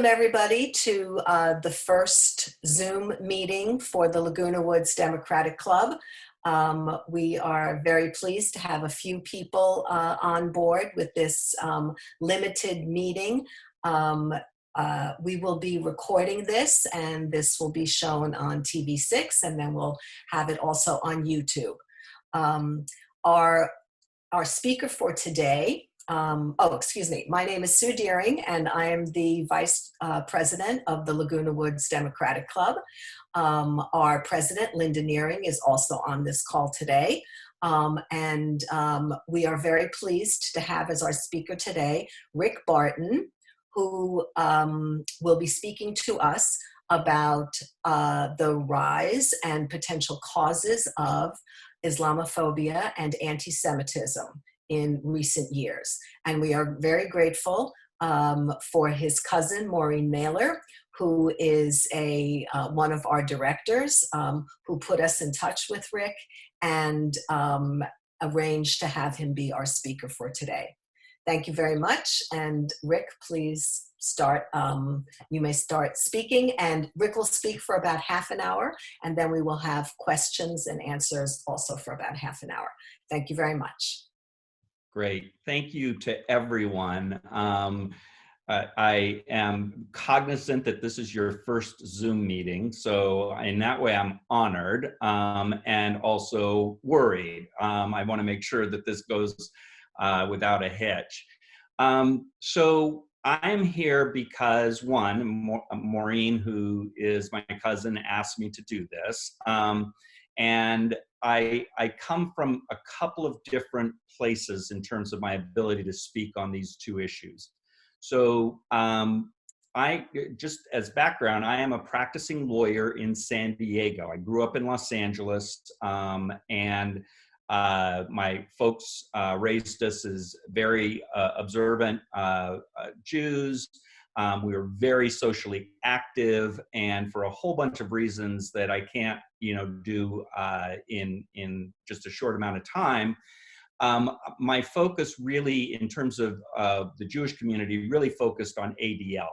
Welcome everybody to the first Zoom meeting for the Laguna Woods Democratic Club. We are very pleased to have a few people on board with this limited meeting. We will be recording this, and this will be shown on TV6, and then we'll have it also on YouTube. Our speaker for today, my name is Sue Deering, and I am the Vice President of the Laguna Woods Democratic Club. Our President, Linda Nearing, is also on this call today. We are very pleased to have as our speaker today, Rick Barton, who will be speaking to us about the rise and potential causes of Islamophobia and anti-Semitism in recent years. And we are very grateful for his cousin, Maureen Naylor, who is one of our directors, who put us in touch with Rick and arranged to have him be our speaker for today. Thank you very much. And Rick, please start. You may start speaking, and Rick will speak for about half an hour, and then we will have questions and answers also for about half an hour. Thank you very much. Great. Thank you to everyone. I am cognizant that this is your first Zoom meeting, so in that way I'm honored and also worried. I want to make sure that this goes without a hitch. So I'm here because, one, Maureen, who is my cousin, asked me to do this. And I come from a couple of different places in terms of my ability to speak on these two issues. So just as background, I am a practicing lawyer in San Diego. I grew up in Los Angeles, and my folks raised us as very observant Jews. We were very socially active, and for a whole bunch of reasons that I can't, do in just a short amount of time. My focus really, in terms of the Jewish community, really focused on ADL.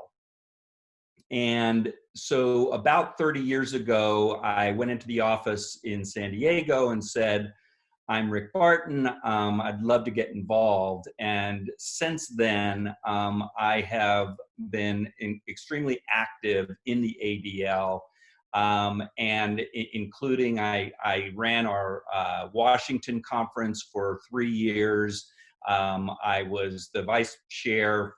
And so about 30 years ago, I went into the office in San Diego and said, I'm Rick Barton, I'd love to get involved. And since then, I have been extremely active in the ADL, and including I ran our Washington conference for 3 years. I was the vice chair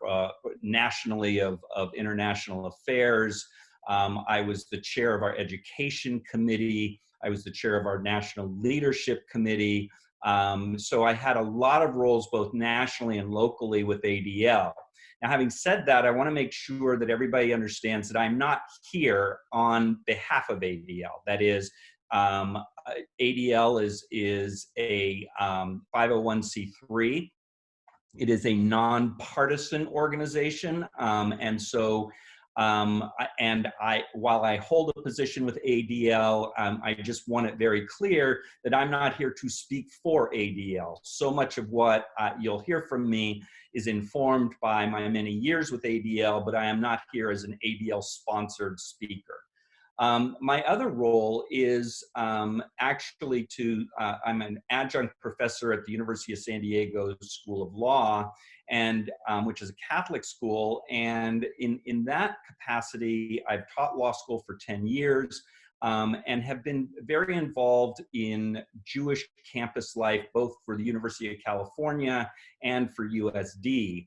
nationally of international affairs. I was the chair of our education committee. I was the chair of our National Leadership Committee. So I had a lot of roles both nationally and locally with ADL. Now, having said that, I want to make sure that everybody understands that I'm not here on behalf of ADL. That is, ADL is a 501c3. It is a nonpartisan organization, and so while I hold a position with ADL, I just want it very clear that I'm not here to speak for ADL. So much of what you'll hear from me is informed by my many years with ADL, but I am not here as an ADL-sponsored speaker. My other role is actually I'm an adjunct professor at the University of San Diego School of Law, and which is a Catholic school. And in that capacity, I've taught law school for 10 years and have been very involved in Jewish campus life, both for the University of California and for USD.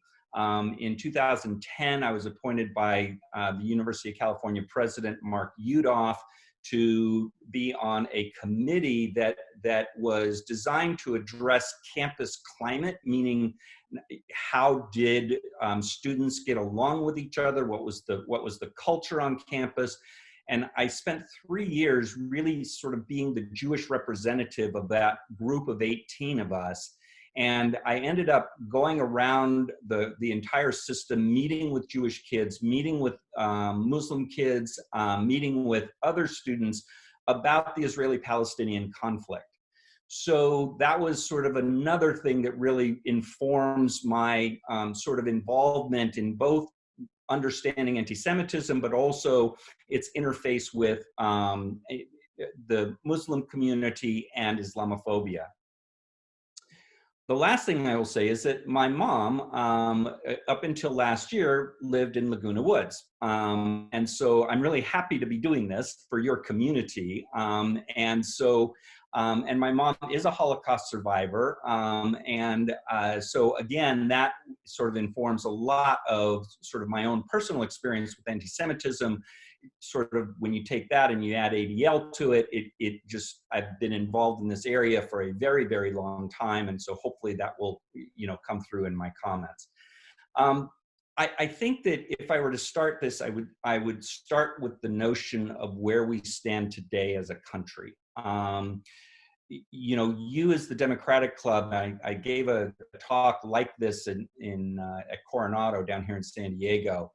In 2010, I was appointed by the University of California President Mark Yudof to be on a committee that was designed to address campus climate, meaning how did students get along with each other, what was the culture on campus. And I spent 3 years really sort of being the Jewish representative of that group of 18 of us. And I ended up going around the entire system, meeting with Jewish kids, meeting with Muslim kids, meeting with other students about the Israeli-Palestinian conflict. So that was sort of another thing that really informs my sort of involvement in both understanding anti-Semitism, but also its interface with the Muslim community and Islamophobia. The last thing I will say is that my mom, up until last year, lived in Laguna Woods. And so I'm really happy to be doing this for your community. And my mom is a Holocaust survivor. So again, that sort of informs a lot of sort of my own personal experience with anti-Semitism. Sort of when you take that and you add ADL to it, I've been involved in this area for a very, very long time. And so hopefully that will, come through in my comments. I think that if I were to start this, I would start with the notion of where we stand today as a country. You as the Democratic Club, I gave a talk like this at Coronado down here in San Diego.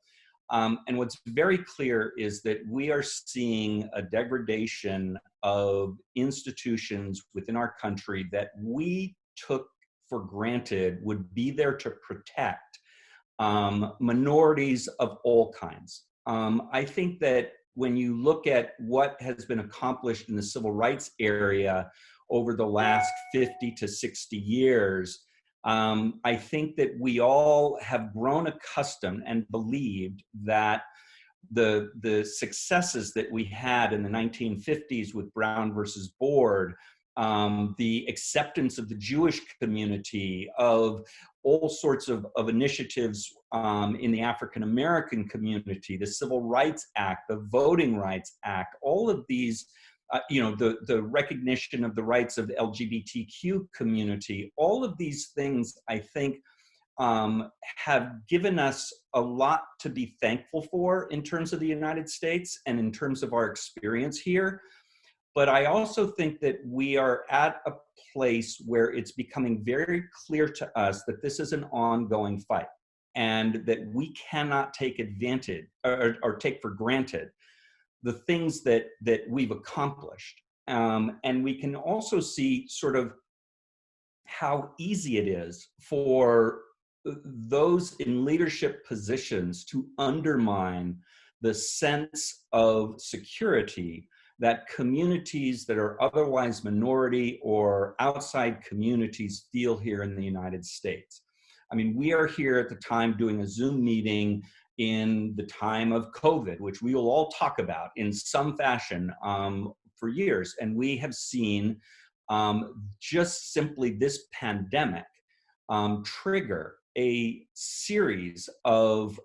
And what's very clear is that we are seeing a degradation of institutions within our country that we took for granted would be there to protect minorities of all kinds. I think that when you look at what has been accomplished in the civil rights area over the last 50 to 60 years, I think that we all have grown accustomed and believed that the successes that we had in the 1950s with Brown versus Board, the acceptance of the Jewish community, of all sorts of initiatives in the African American community, the Civil Rights Act, the Voting Rights Act, all of these, the recognition of the rights of the LGBTQ community, all of these things, I think, have given us a lot to be thankful for in terms of the United States and in terms of our experience here. But I also think that we are at a place where it's becoming very clear to us that this is an ongoing fight and that we cannot take advantage or take for granted the things that we've accomplished. And we can also see sort of how easy it is for those in leadership positions to undermine the sense of security that communities that are otherwise minority or outside communities feel here in the United States. I mean, we are here at the time doing a Zoom meeting in the time of COVID, which we will all talk about in some fashion for years. And we have seen just simply this pandemic trigger a series of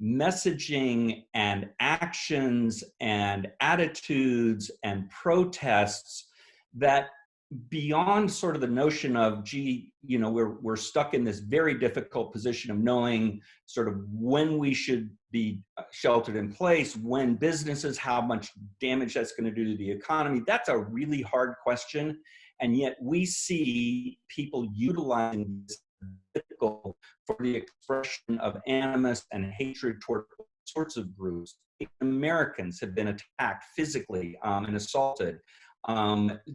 messaging and actions and attitudes and protests that, beyond sort of the notion of, gee, we're stuck in this very difficult position of knowing sort of when we should be sheltered in place, when businesses, how much damage that's going to do to the economy. That's a really hard question. And yet we see people utilizing this for the expression of animus and hatred toward all sorts of groups. Americans have been attacked physically and assaulted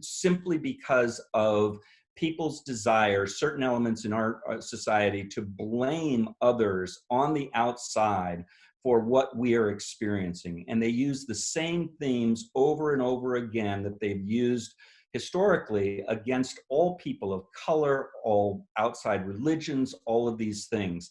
simply because of people's desire, certain elements in our society, to blame others on the outside for what we are experiencing. And they use the same themes over and over again that they've used historically against all people of color, all outside religions, all of these things.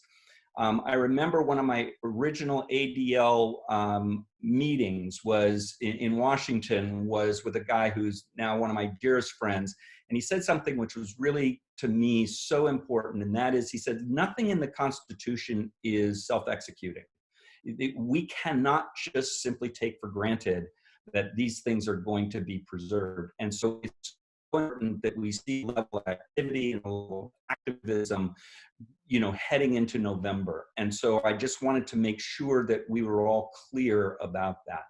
I remember one of my original ADL meetings was in Washington, was with a guy who's now one of my dearest friends. And he said something which was really, to me, so important. And that is, he said, nothing in the Constitution is self-executing. We cannot just simply take for granted that these things are going to be preserved. And so it's important that we see level of activity and level of activism, heading into November. And so I just wanted to make sure that we were all clear about that.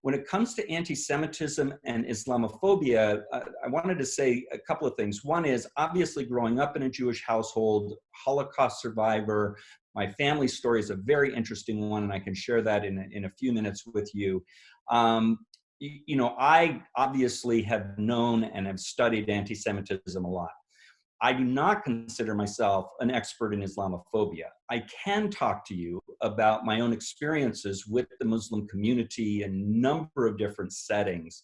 When it comes to anti-Semitism and Islamophobia, I wanted to say a couple of things. One is, obviously, growing up in a Jewish household, Holocaust survivor, my family story is a very interesting one, and I can share that in a few minutes with you. I obviously have known and have studied anti-Semitism a lot. I do not consider myself an expert in Islamophobia. I can talk to you about my own experiences with the Muslim community in a number of different settings,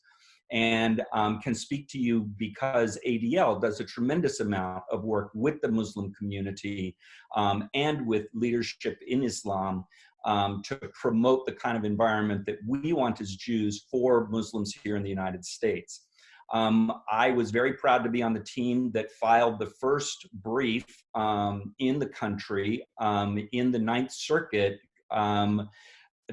and can speak to you because ADL does a tremendous amount of work with the Muslim community and with leadership in Islam to promote the kind of environment that we want as Jews for Muslims here in the United States. I was very proud to be on the team that filed the first brief in the country in the Ninth Circuit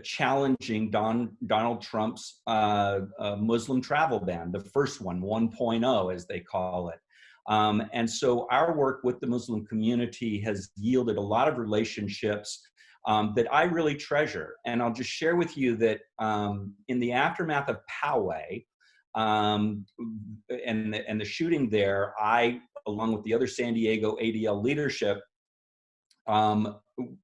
challenging Donald Trump's Muslim travel ban, the first one, 1.0 as they call it. And so our work with the Muslim community has yielded a lot of relationships that I really treasure. And I'll just share with you that in the aftermath of Poway, and the shooting there, I, along with the other San Diego ADL leadership,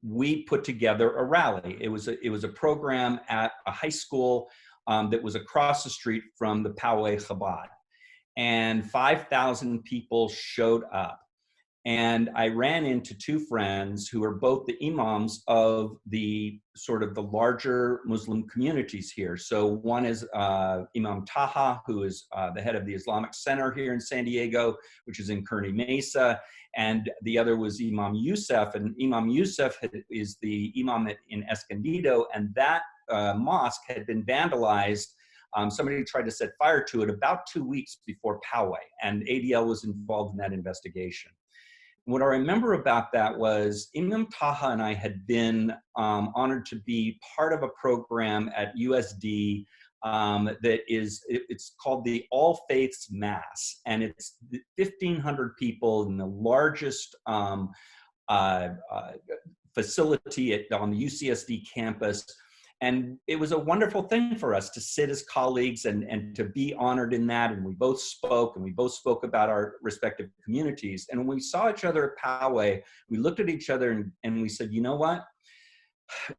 we put together a rally. It was a program at a high school that was across the street from the Poway Chabad, and 5,000 people showed up. And I ran into two friends who are both the imams of the sort of the larger Muslim communities here. So one is Imam Taha, who is the head of the Islamic Center here in San Diego, which is in Kearny Mesa. And the other was Imam Youssef. And Imam Youssef is the imam in Escondido. And that mosque had been vandalized. Somebody tried to set fire to it about 2 weeks before Poway. And ADL was involved in that investigation. What I remember about that was Imam Taha and I had been honored to be part of a program at USD it's called the All Faiths Mass, and it's 1,500 people in the largest facility on the UCSD campus. And it was a wonderful thing for us to sit as colleagues and to be honored in that. And we both spoke about our respective communities. And when we saw each other at Poway, we looked at each other and we said, you know what?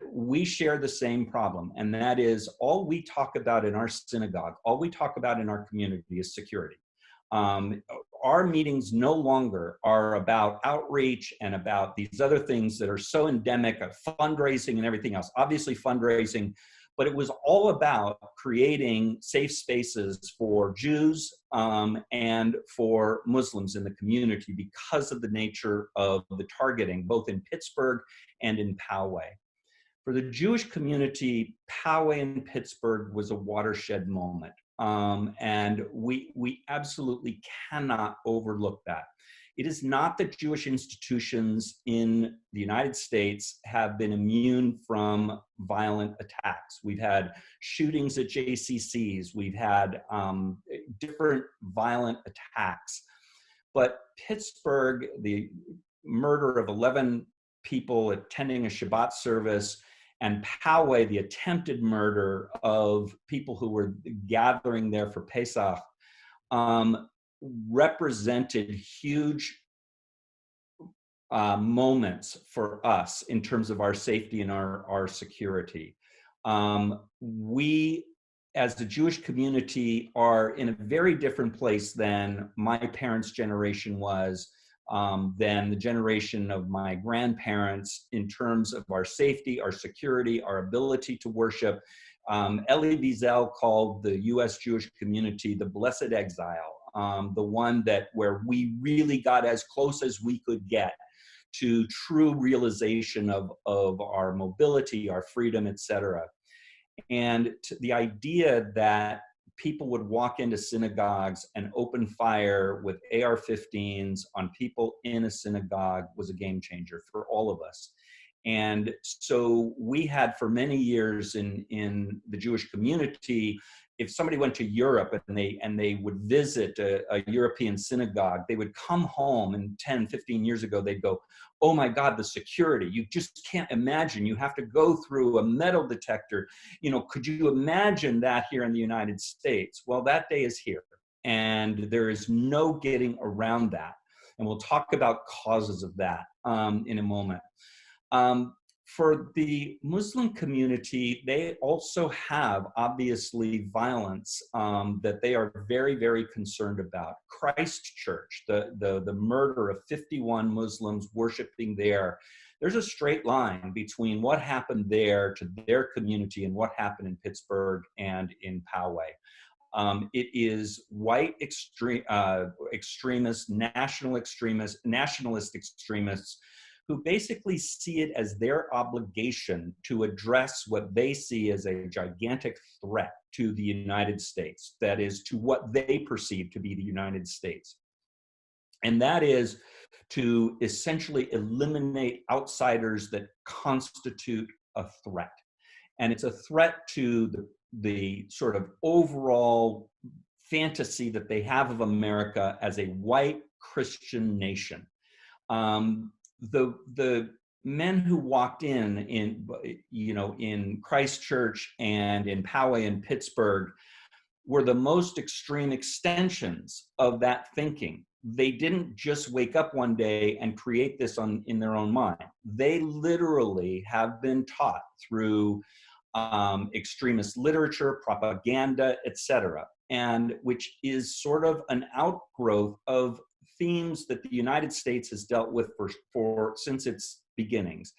We share the same problem. And that is all we talk about in our synagogue, all we talk about in our community is security. Our meetings no longer are about outreach and about these other things that are so endemic of fundraising and everything else. Obviously fundraising, but it was all about creating safe spaces for Jews and for Muslims in the community because of the nature of the targeting, both in Pittsburgh and in Poway. For the Jewish community, Poway and Pittsburgh was a watershed moment. And we absolutely cannot overlook that. It is not that Jewish institutions in the United States have been immune from violent attacks. We've had shootings at JCCs. We've had different violent attacks. But Pittsburgh, the murder of 11 people attending a Shabbat service, and Poway, the attempted murder of people who were gathering there for Pesach, represented huge moments for us in terms of our safety and our security. We, as the Jewish community, are in a very different place than my parents' generation was, than the generation of my grandparents in terms of our safety, our security, our ability to worship. Elie Wiesel called the U.S. Jewish community the blessed exile, the one where we really got as close as we could get to true realization of our mobility, our freedom, etc. And the idea that people would walk into synagogues and open fire with AR-15s on people in a synagogue was a game changer for all of us. And so we had for many years in the Jewish community, if somebody went to Europe and they would visit a European synagogue, they would come home, and 10, 15 years ago, they'd go, oh my God, the security, you just can't imagine. You have to go through a metal detector. You know, could you imagine that here in the United States? Well, that day is here, and there is no getting around that. And we'll talk about causes of that in a moment. For the Muslim community, they also have obviously violence that they are very, very concerned about. Christchurch, the murder of 51 Muslims worshiping there. There's a straight line between what happened there to their community and what happened in Pittsburgh and in Poway. It is white extremists, nationalist extremists who basically see it as their obligation to address what they see as a gigantic threat to the United States, that is, to what they perceive to be the United States. And that is to essentially eliminate outsiders that constitute a threat. And it's a threat to the sort of overall fantasy that they have of America as a white Christian nation. The men who walked in Christchurch and in Poway and Pittsburgh were the most extreme extensions of that thinking. They didn't just wake up one day and create this in their own mind. They literally have been taught through extremist literature, propaganda, etc., and which is sort of an outgrowth of themes that the United States has dealt with since its beginnings.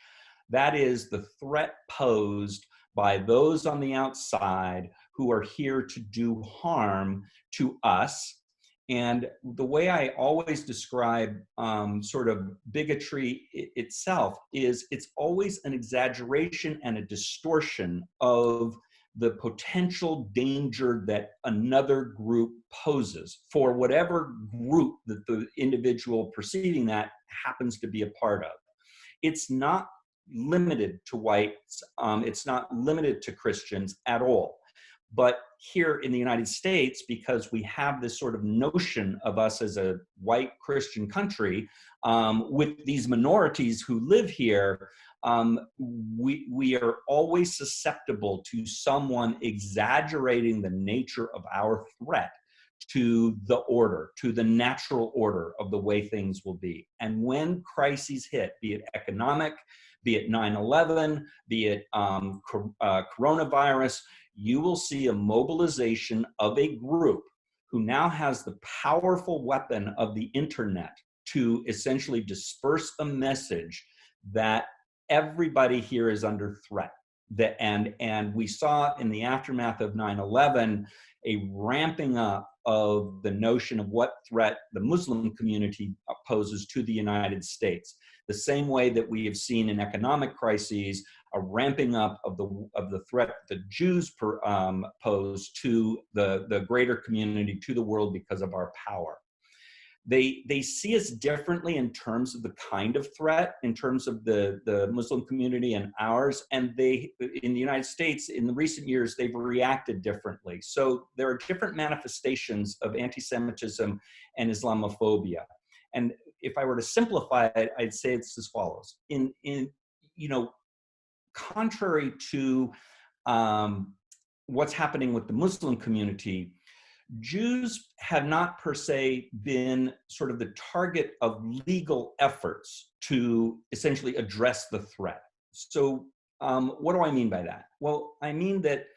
That is the threat posed by those on the outside who are here to do harm to us. And the way I always describe sort of bigotry itself is it's always an exaggeration and a distortion of the potential danger that another group poses for whatever group that the individual perceiving that happens to be a part of. It's not limited to whites. It's not limited to Christians at all. But here in the United States, because we have this sort of notion of us as a white Christian country, with these minorities who live here, we are always susceptible to someone exaggerating the nature of our threat to the order, to the natural order of the way things will be. And when crises hit, be it economic, be it 9/11, be it coronavirus, you will see a mobilization of a group who now has the powerful weapon of the internet to essentially disperse a message that everybody here is under threat. And we saw in the aftermath of 9/11 a ramping up of the notion of what threat the Muslim community poses to the United States. The same way that we have seen in economic crises a ramping up of the threat the Jews pose to the greater community, to the world, because of our power. They see us differently in terms of the kind of threat, in terms of the Muslim community and ours, and they, in the United States, in the recent years, they've reacted differently. So there are different manifestations of anti-Semitism and Islamophobia. And if I were to simplify it, I'd say it's as follows. Contrary to what's happening with the Muslim community, Jews have not per se been sort of the target of legal efforts to essentially address the threat. So what do I mean by that? Well, I mean that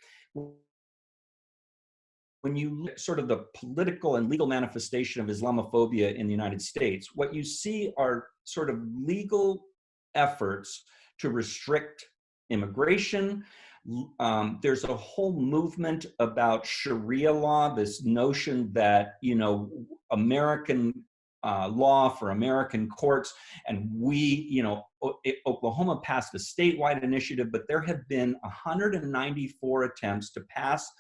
when you look at sort of the political and legal manifestation of Islamophobia in the United States, what you see are sort of legal efforts to restrict immigration. There's a whole movement about Sharia law, this notion that, American law for American courts, and Oklahoma passed a statewide initiative, but there have been 194 attempts to pass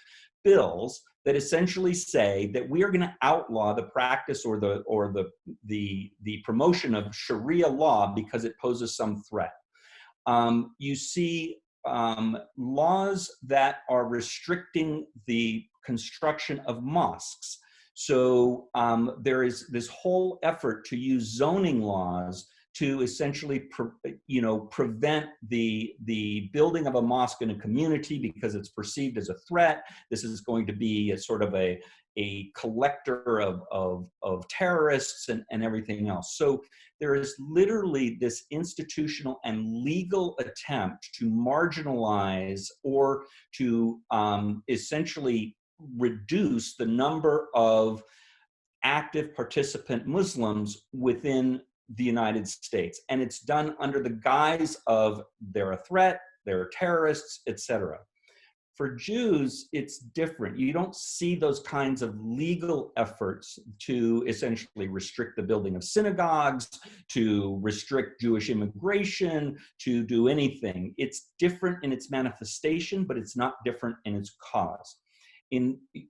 bills that essentially say that we are going to outlaw the practice or the promotion of Sharia law because it poses some threat. You see laws that are restricting the construction of mosques. So there is this whole effort to use zoning laws to essentially, prevent the building of a mosque in a community because it's perceived as a threat. This is going to be a sort of a collector of terrorists and everything else. So there is literally this institutional and legal attempt to marginalize or to essentially reduce the number of active participant Muslims within the United States. And it's done under the guise of they're a threat, they're terrorists, etc. For Jews, it's different. You don't see those kinds of legal efforts to essentially restrict the building of synagogues, to restrict Jewish immigration, to do anything. It's different in its manifestation, but it's not different in its cause.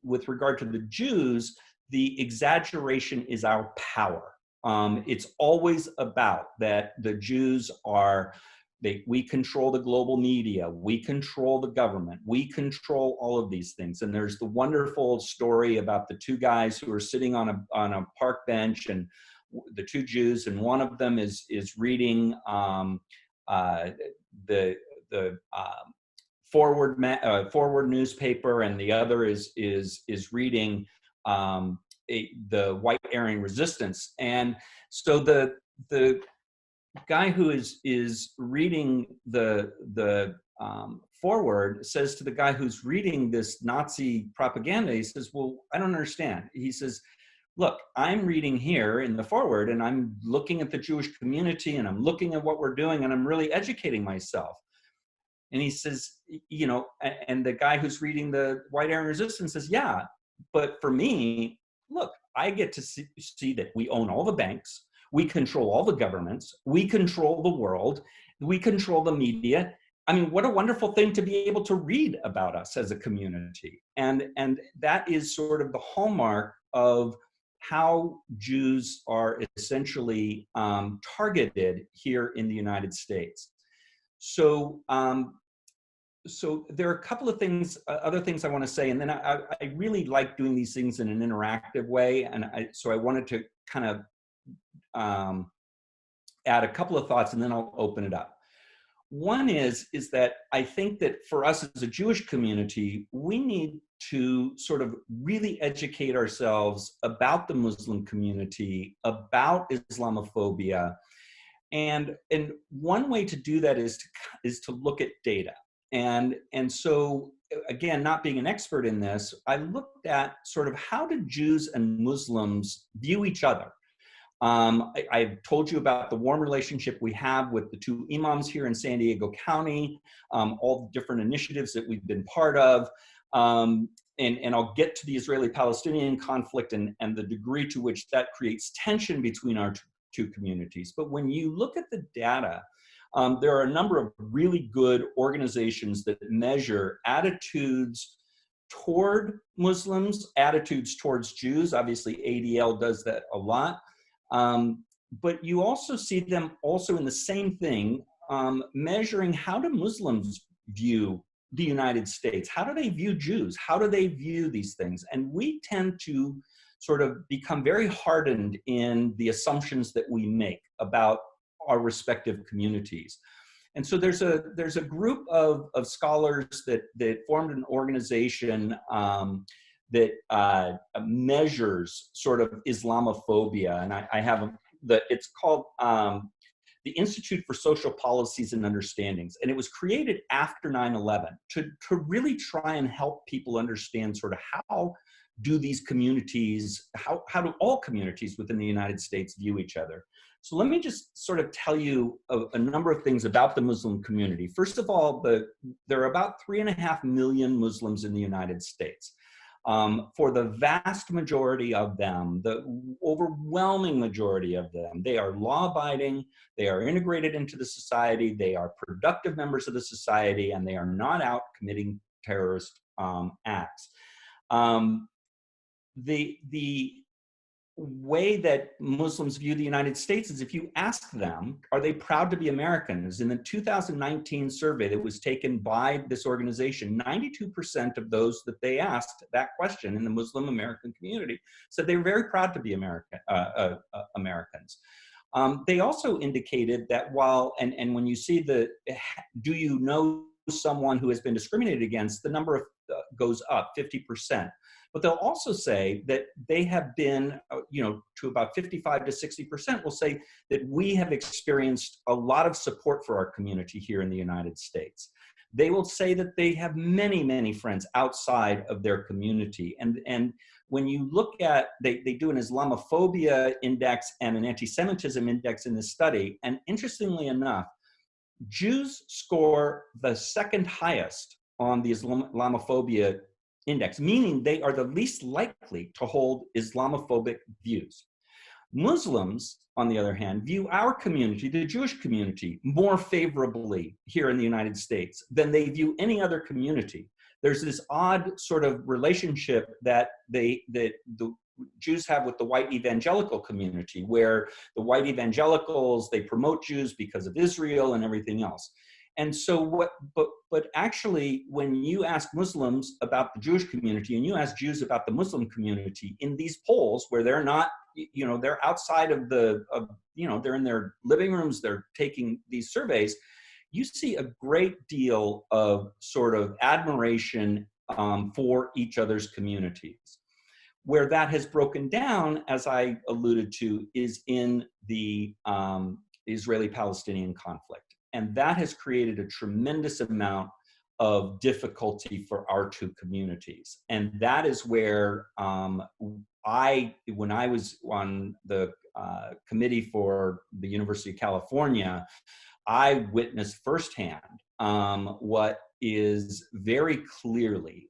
With regard to the Jews, the exaggeration is our power. It's always about that the Jews are, we control the global media, we control the government, we control all of these things. And there's the wonderful story about the two guys who are sitting on a park bench, and the two Jews, and one of them is reading the forward newspaper, and the other is reading the White Aryan Resistance. And so the guy who is reading the forward says to the guy who's reading this Nazi propaganda, he says, well, I don't understand. He says, look, I'm reading here in the forward, and I'm looking at the Jewish community, and I'm looking at what we're doing, and I'm really educating myself. And he says, and the guy who's reading the White Aryan Resistance says, yeah, but for me, look, I get to see that we own all the banks, we control all the governments, we control the world, we control the media. I mean, what a wonderful thing to be able to read about us as a community. And that is sort of the hallmark of how Jews are essentially targeted here in the United States. So there are a couple of things, other things I want to say, and then I really like doing these things in an interactive way, and so I wanted to kind of add a couple of thoughts, and then I'll open it up. One is that I think that for us as a Jewish community, we need to sort of really educate ourselves about the Muslim community, about Islamophobia, and one way to do that is to look at data. And so, again, not being an expert in this, I looked at sort of how do Jews and Muslims view each other. I've told you about the warm relationship we have with the two imams here in San Diego County, all the different initiatives that we've been part of. And I'll get to the Israeli-Palestinian conflict and the degree to which that creates tension between our two communities. But when you look at the data, there are a number of really good organizations that measure attitudes toward Muslims, attitudes towards Jews. Obviously, ADL does that a lot. But you also see them also in the same thing, measuring how do Muslims view the United States? How do they view Jews? How do they view these things? And we tend to sort of become very hardened in the assumptions that we make about our respective communities. And so there's a group of scholars that formed an organization that measures sort of Islamophobia, and I have it's called the Institute for Social Policies and Understandings, and it was created after 9/11 to really try and help people understand sort of how do these communities, how do all communities within the United States view each other. So let me just sort of tell you a number of things about the Muslim community. First of all, there are about 3.5 million Muslims in the United States. For the vast majority of them, the overwhelming majority of them, they are law-abiding, they are integrated into the society, they are productive members of the society, and they are not out committing terrorist acts. The way that Muslims view the United States is if you ask them, are they proud to be Americans? In the 2019 survey that was taken by this organization, 92% of those that they asked that question in the Muslim American community said they were very proud to be Americans. They also indicated that while, and when you see do you know someone who has been discriminated against, the number of, goes up 50%. But they'll also say that they have been, to about 55 to 60% will say that we have experienced a lot of support for our community here in the United States. They will say that they have many, many friends outside of their community. And when you look at, they do an Islamophobia index and an anti-Semitism index in this study, and interestingly enough, Jews score the second highest on the Islamophobia index, meaning they are the least likely to hold Islamophobic views. Muslims, on the other hand, view our community, the Jewish community, more favorably here in the United States than they view any other community. There's this odd sort of relationship that the Jews have with the white evangelical community, where the white evangelicals, they promote Jews because of Israel and everything else. And so but actually, when you ask Muslims about the Jewish community and you ask Jews about the Muslim community in these polls where they're not, they're outside of they're in their living rooms, they're taking these surveys, you see a great deal of sort of admiration for each other's communities. Where that has broken down, as I alluded to, is in the Israeli-Palestinian conflict. And that has created a tremendous amount of difficulty for our two communities. And that is where when I was on the committee for the University of California, I witnessed firsthand what is very clearly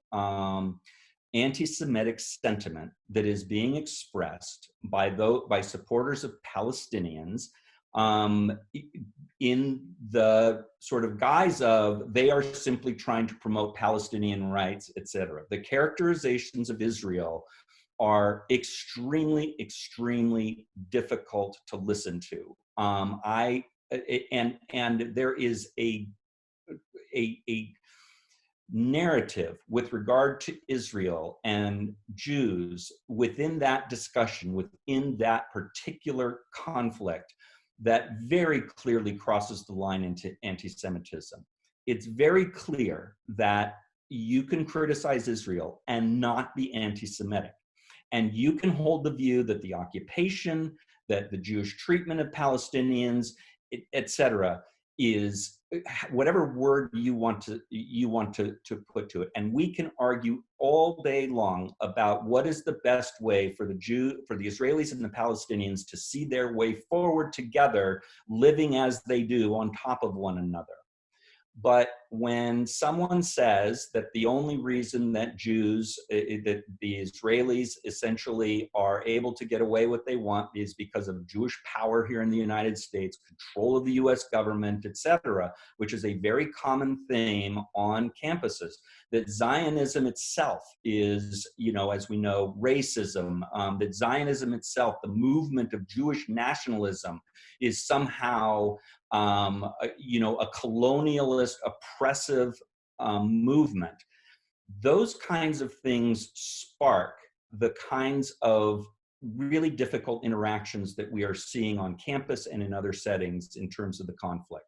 anti-Semitic sentiment that is being expressed by supporters of Palestinians in the sort of guise of they are simply trying to promote Palestinian rights, etc. The characterizations of Israel are extremely, extremely difficult to listen to. And there is a narrative with regard to Israel and Jews within that discussion, within that particular conflict, that very clearly crosses the line into anti-Semitism. It's very clear that you can criticize Israel and not be anti-Semitic. And you can hold the view that the occupation, that the Jewish treatment of Palestinians, etc., is whatever word you want to put to it. And we can argue all day long about what is the best way for the Israelis and the Palestinians to see their way forward together, living as they do on top of one another. But when someone says that the only reason that that the Israelis essentially are able to get away what they want is because of Jewish power here in the United States, control of the US government, etc., which is a very common theme on campuses, that Zionism itself is, as we know, racism, that Zionism itself, the movement of Jewish nationalism, is somehow a colonialist, oppressive movement. Those kinds of things spark the kinds of really difficult interactions that we are seeing on campus and in other settings in terms of the conflict.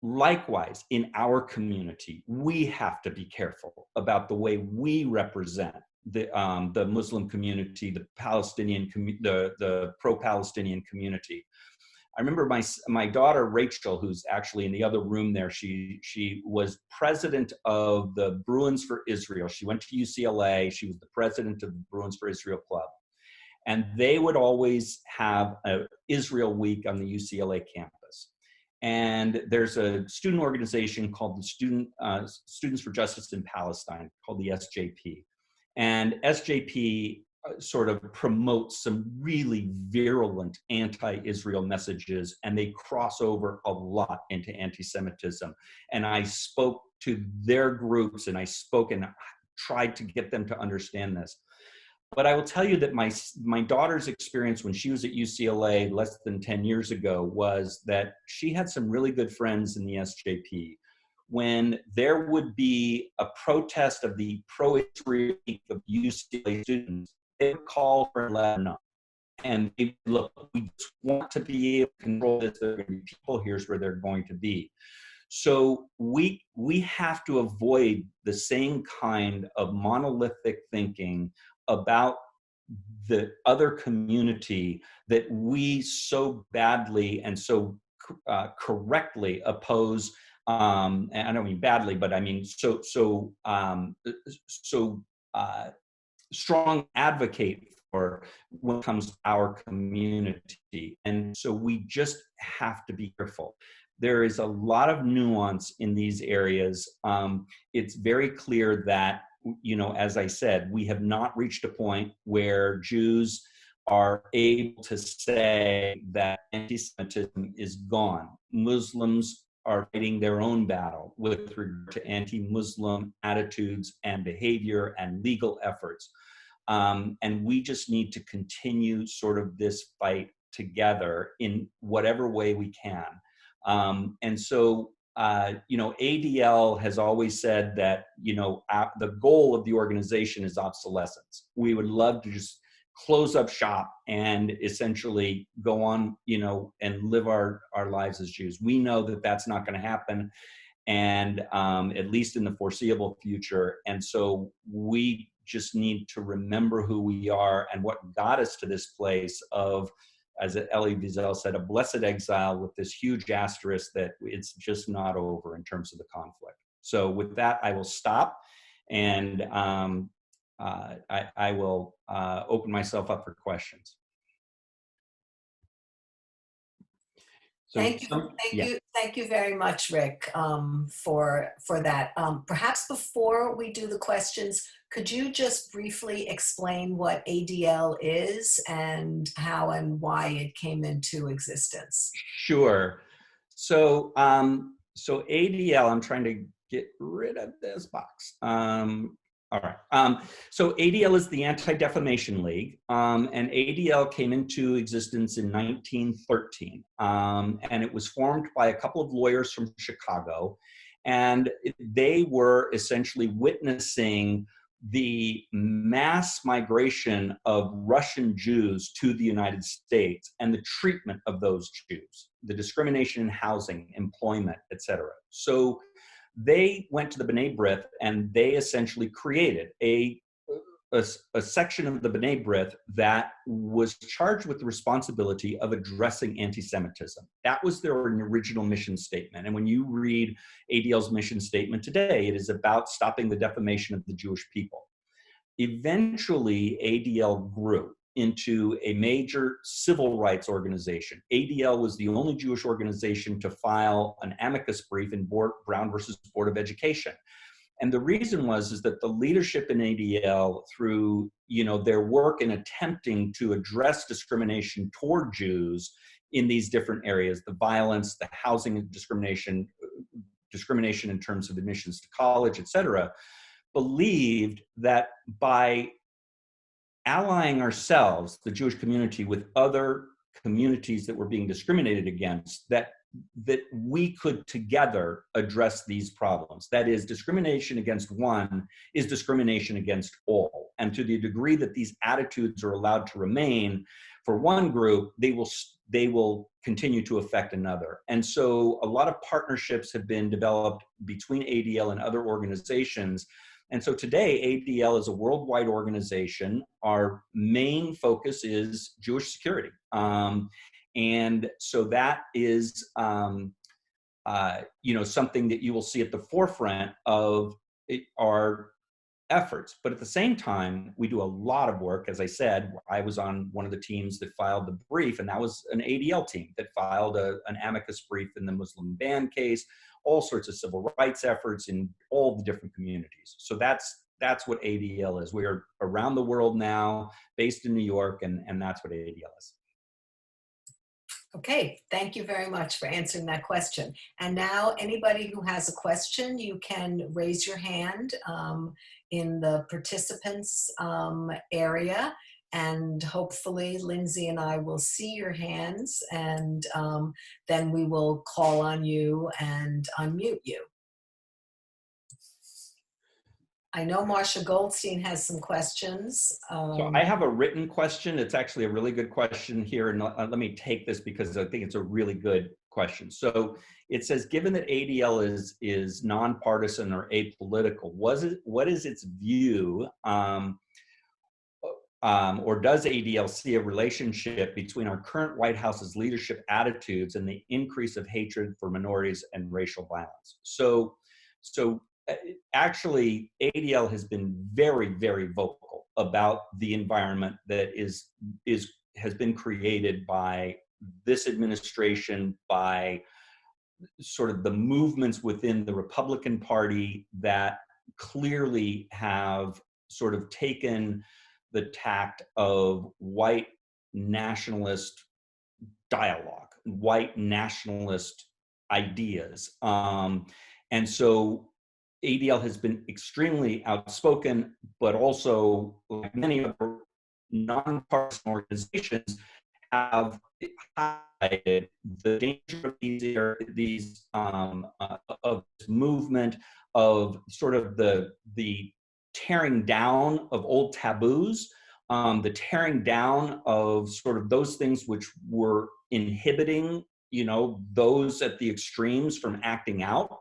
Likewise, in our community, we have to be careful about the way we represent the Muslim community, the Palestinian, the pro-Palestinian community. I remember my daughter, Rachel, who's actually in the other room there, she was president of the Bruins for Israel. She went to UCLA. She was the president of the Bruins for Israel Club. And they would always have an Israel week on the UCLA campus. And there's a student organization called the Students for Justice in Palestine, called the SJP. And SJP sort of promotes some really virulent anti-Israel messages, and they cross over a lot into anti-Semitism. And I spoke to their groups, and I spoke and tried to get them to understand this. But I will tell you that my daughter's experience when she was at UCLA less than 10 years ago was that she had some really good friends in the SJP. When there would be a protest of the pro-Israel of UCLA students, they would call her and let her know. and they, look, we just want to be able to control this. There are going to be people. Here's where they're going to be. So we have to avoid the same kind of monolithic thinking about the other community that we so badly and so correctly oppose. And I don't mean badly, but I mean so strong advocate for when it comes to our community. And so we just have to be careful. There is a lot of nuance in these areas. It's very clear that, you know, as I said, we have not reached a point where Jews are able to say that anti-Semitism is gone. Muslims are fighting their own battle with regard to anti-Muslim attitudes and behavior and legal efforts. And we just need to continue sort of this fight together in whatever way we can. And so, you know, ADL has always said that, you know, the goal of the organization is obsolescence. We would love to just close up shop and essentially go on, you know, and live our lives as Jews. We know that that's not going to happen, and at least in the foreseeable future. And so we just need to remember who we are and what got us to this place of, as Elie Wiesel said, a blessed exile with this huge asterisk that it's just not over in terms of the conflict. So with that, I will stop, and I will open myself up for questions. So, thank you very much, Rick, for that. Perhaps before we do the questions, could you just briefly explain what ADL is and how and why it came into existence? Sure. So, so ADL, I'm trying to get rid of this box. All right. So ADL is the Anti-Defamation League, and ADL came into existence in 1913, and it was formed by a couple of lawyers from Chicago, and they were essentially witnessing the mass migration of Russian Jews to the United States and the treatment of those Jews, the discrimination in housing, employment, etc. So they went to the B'nai B'rith and they essentially created a section of the B'nai B'rith that was charged with the responsibility of addressing anti-Semitism. That was their original mission statement. And when you read ADL's mission statement today, it is about stopping the defamation of the Jewish people. Eventually, ADL grew into a major civil rights organization. ADL was the only Jewish organization to file an amicus brief in Brown versus Board of Education. And the reason is that the leadership in ADL, through, you know, their work in attempting to address discrimination toward Jews in these different areas, the violence, the housing discrimination, discrimination in terms of admissions to college, et cetera, believed that by allying ourselves, the Jewish community, with other communities that were being discriminated against, that we could together address these problems. That is, discrimination against one is discrimination against all. And to the degree that these attitudes are allowed to remain for one group, they will continue to affect another. And so a lot of partnerships have been developed between ADL and other organizations. And so today, ADL is a worldwide organization. Our main focus is Jewish security. And so that is, you know, something that you will see at the forefront of our efforts. But at the same time, we do a lot of work. As I said, I was on one of the teams that filed the brief, and that was an ADL team that filed an amicus brief in the Muslim ban case, all sorts of civil rights efforts in all the different communities. So that's what ADL is. We are around the world now, based in New York, and that's what ADL is. Okay, thank you very much for answering that question. And now anybody who has a question, you can raise your hand in the participants area, and hopefully Lindsay and I will see your hands, and then we will call on you and unmute you. I know Marcia Goldstein has some questions. So I have a written question. It's actually a really good question here. And let me take this because I think it's a really good question. So it says, given that ADL is nonpartisan or apolitical, what is its view, or does ADL see a relationship between our current White House's leadership attitudes and the increase of hatred for minorities and racial violence? So actually, ADL has been very, very vocal about the environment that has been created by this administration, by sort of the movements within the Republican Party that clearly have sort of taken the tact of white nationalist dialogue, white nationalist ideas. And so ADL has been extremely outspoken, but also, like many other nonpartisan organizations, have highlighted the danger of these of this movement, of sort of the tearing down of old taboos, the tearing down of sort of those things which were inhibiting, those at the extremes from acting out.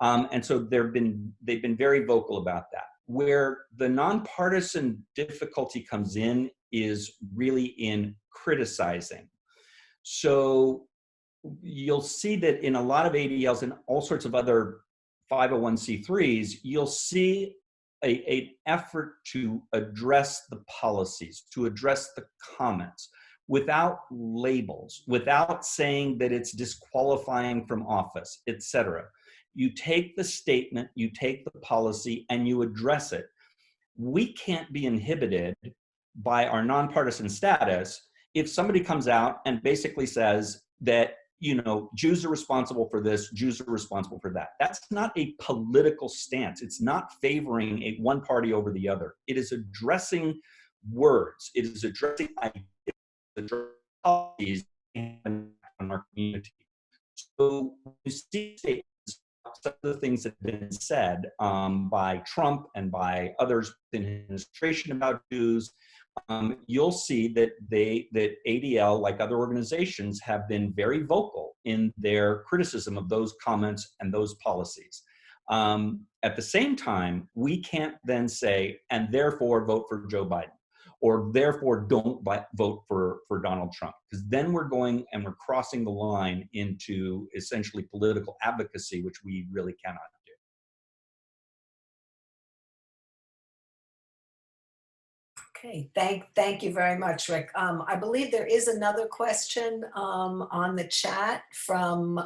And so they've been very vocal about that. Where the nonpartisan difficulty comes in is really in criticizing. So you'll see that in a lot of ADLs and all sorts of other 501c3s, you'll see an effort to address the policies, to address the comments without labels, without saying that it's disqualifying from office, etc. You take the statement, you take the policy, and you address it. We can't be inhibited by our nonpartisan status if somebody comes out and basically says that, Jews are responsible for this, Jews are responsible for that. That's not a political stance. It's not favoring one party over the other. It is addressing words. It is addressing ideas, addressing policies on our community. So you see statements, some of the things that have been said by Trump and by others in his administration about Jews, you'll see that that ADL, like other organizations, have been very vocal in their criticism of those comments and those policies. At the same time, we can't then say, and therefore vote for Joe Biden, or therefore don't vote for Donald Trump, because then we're going and we're crossing the line into essentially political advocacy, which we really cannot do. Okay, thank you very much, Rick. I believe there is another question on the chat from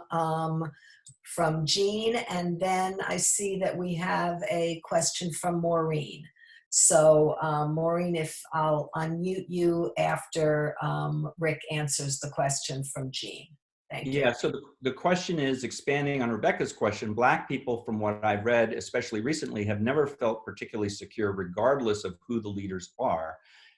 Jean, and then I see that we have a question from Maureen. So Maureen, if I'll unmute you after Rick answers the question from Jean. Thank you. Yeah, so the question is, expanding on Rebecca's question, Black people, from what I've read, especially recently, have never felt particularly secure regardless of who the leaders are.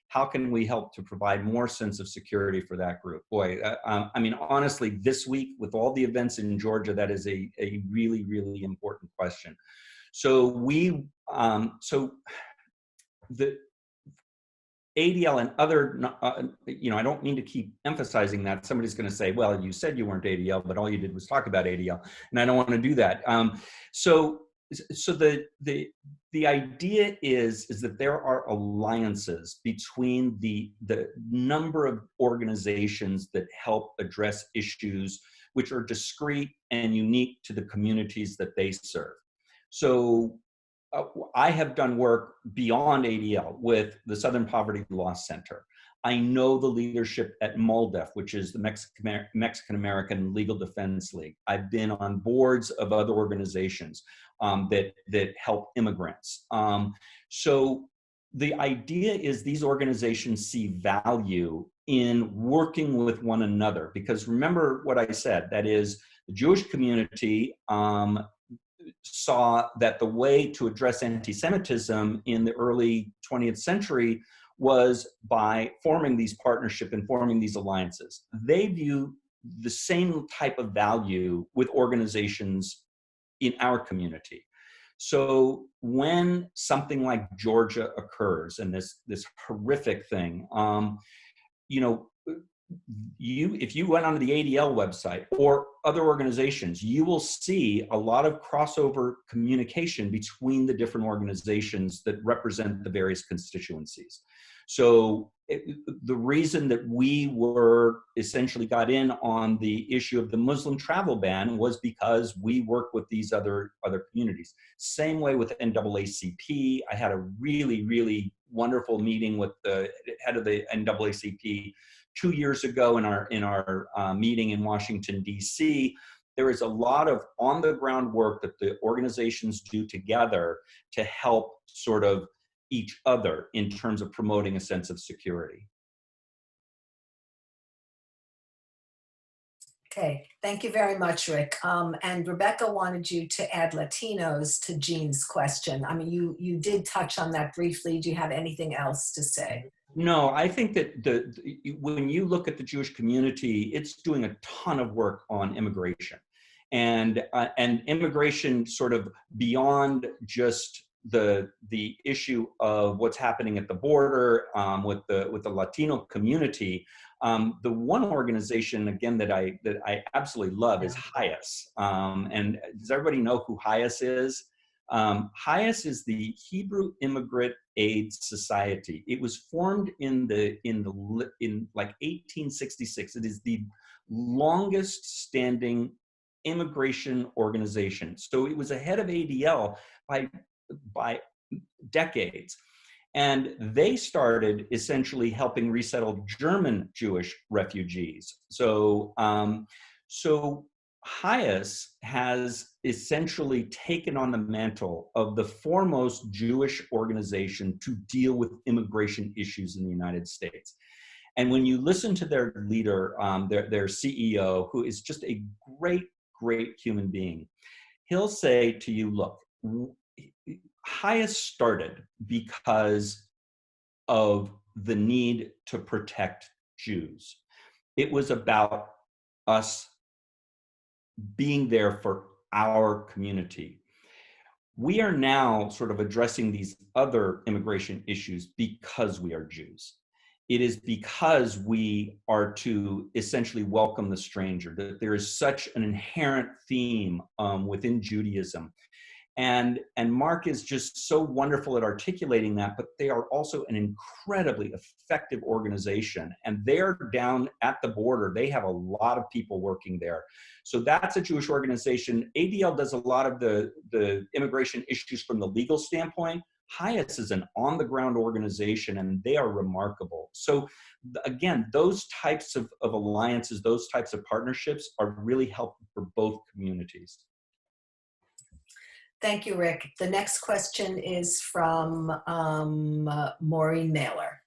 How can we help to provide more sense of security for that group? Boy, I mean, honestly, this week with all the events in Georgia, that is a really, really important question. So the ADL and other, I don't mean to keep emphasizing that. Somebody's going to say, well, you said you weren't ADL, but all you did was talk about ADL. And I don't want to do that. So the idea is that there are alliances between the number of organizations that help address issues which are discrete and unique to the communities that they serve. So I have done work beyond ADL with the Southern Poverty Law Center. I know the leadership at MALDEF, which is the Mexican American Legal Defense League. I've been on boards of other organizations that help immigrants. So the idea is these organizations see value in working with one another, because remember what I said, that is, the Jewish community saw that the way to address anti-Semitism in the early 20th century was by forming these partnerships and forming these alliances. They view the same type of value with organizations in our community. So when something like Georgia occurs and this horrific thing, you know, if you went onto the ADL website or other organizations, you will see a lot of crossover communication between the different organizations that represent the various constituencies. So the reason that we were essentially got in on the issue of the Muslim travel ban was because we work with these other communities. Same way with NAACP. I had a really wonderful meeting with the head of the NAACP 2 years ago in our meeting in Washington, D.C. There is a lot of on-the-ground work that the organizations do together to help sort of each other in terms of promoting a sense of security. Okay, thank you very much, Rick. And Rebecca wanted you to add Latinos to Jean's question. I mean, you did touch on that briefly. Do you have anything else to say? No, I think that when you look at the Jewish community, it's doing a ton of work on immigration, and immigration sort of beyond just the issue of what's happening at the border with the Latino community. The one organization again that I absolutely love is HIAS. And does everybody know who HIAS is? HIAS is the Hebrew Immigrant Aid Society. It was formed in like 1866. It is the longest standing immigration organization. So it was ahead of ADL by decades. And they started essentially helping resettle German Jewish refugees. So HIAS has essentially taken on the mantle of the foremost Jewish organization to deal with immigration issues in the United States. And when you listen to their leader, their CEO, who is just a great human being, he'll say to you, look, HIAS started because of the need to protect Jews. It was about us being there for our community. We are now sort of addressing these other immigration issues because we are Jews. It is because we are to essentially welcome the stranger, that there is such an inherent theme within Judaism. And Mark is just so wonderful at articulating that, but they are also an incredibly effective organization. And they're down at the border. They have a lot of people working there. So that's a Jewish organization. ADL does a lot of the immigration issues from the legal standpoint. HIAS is an on-the-ground organization, and they are remarkable. So again, those types of alliances, those types of partnerships are really helpful for both communities. Thank you, Rick. The next question is from Maureen Naylor.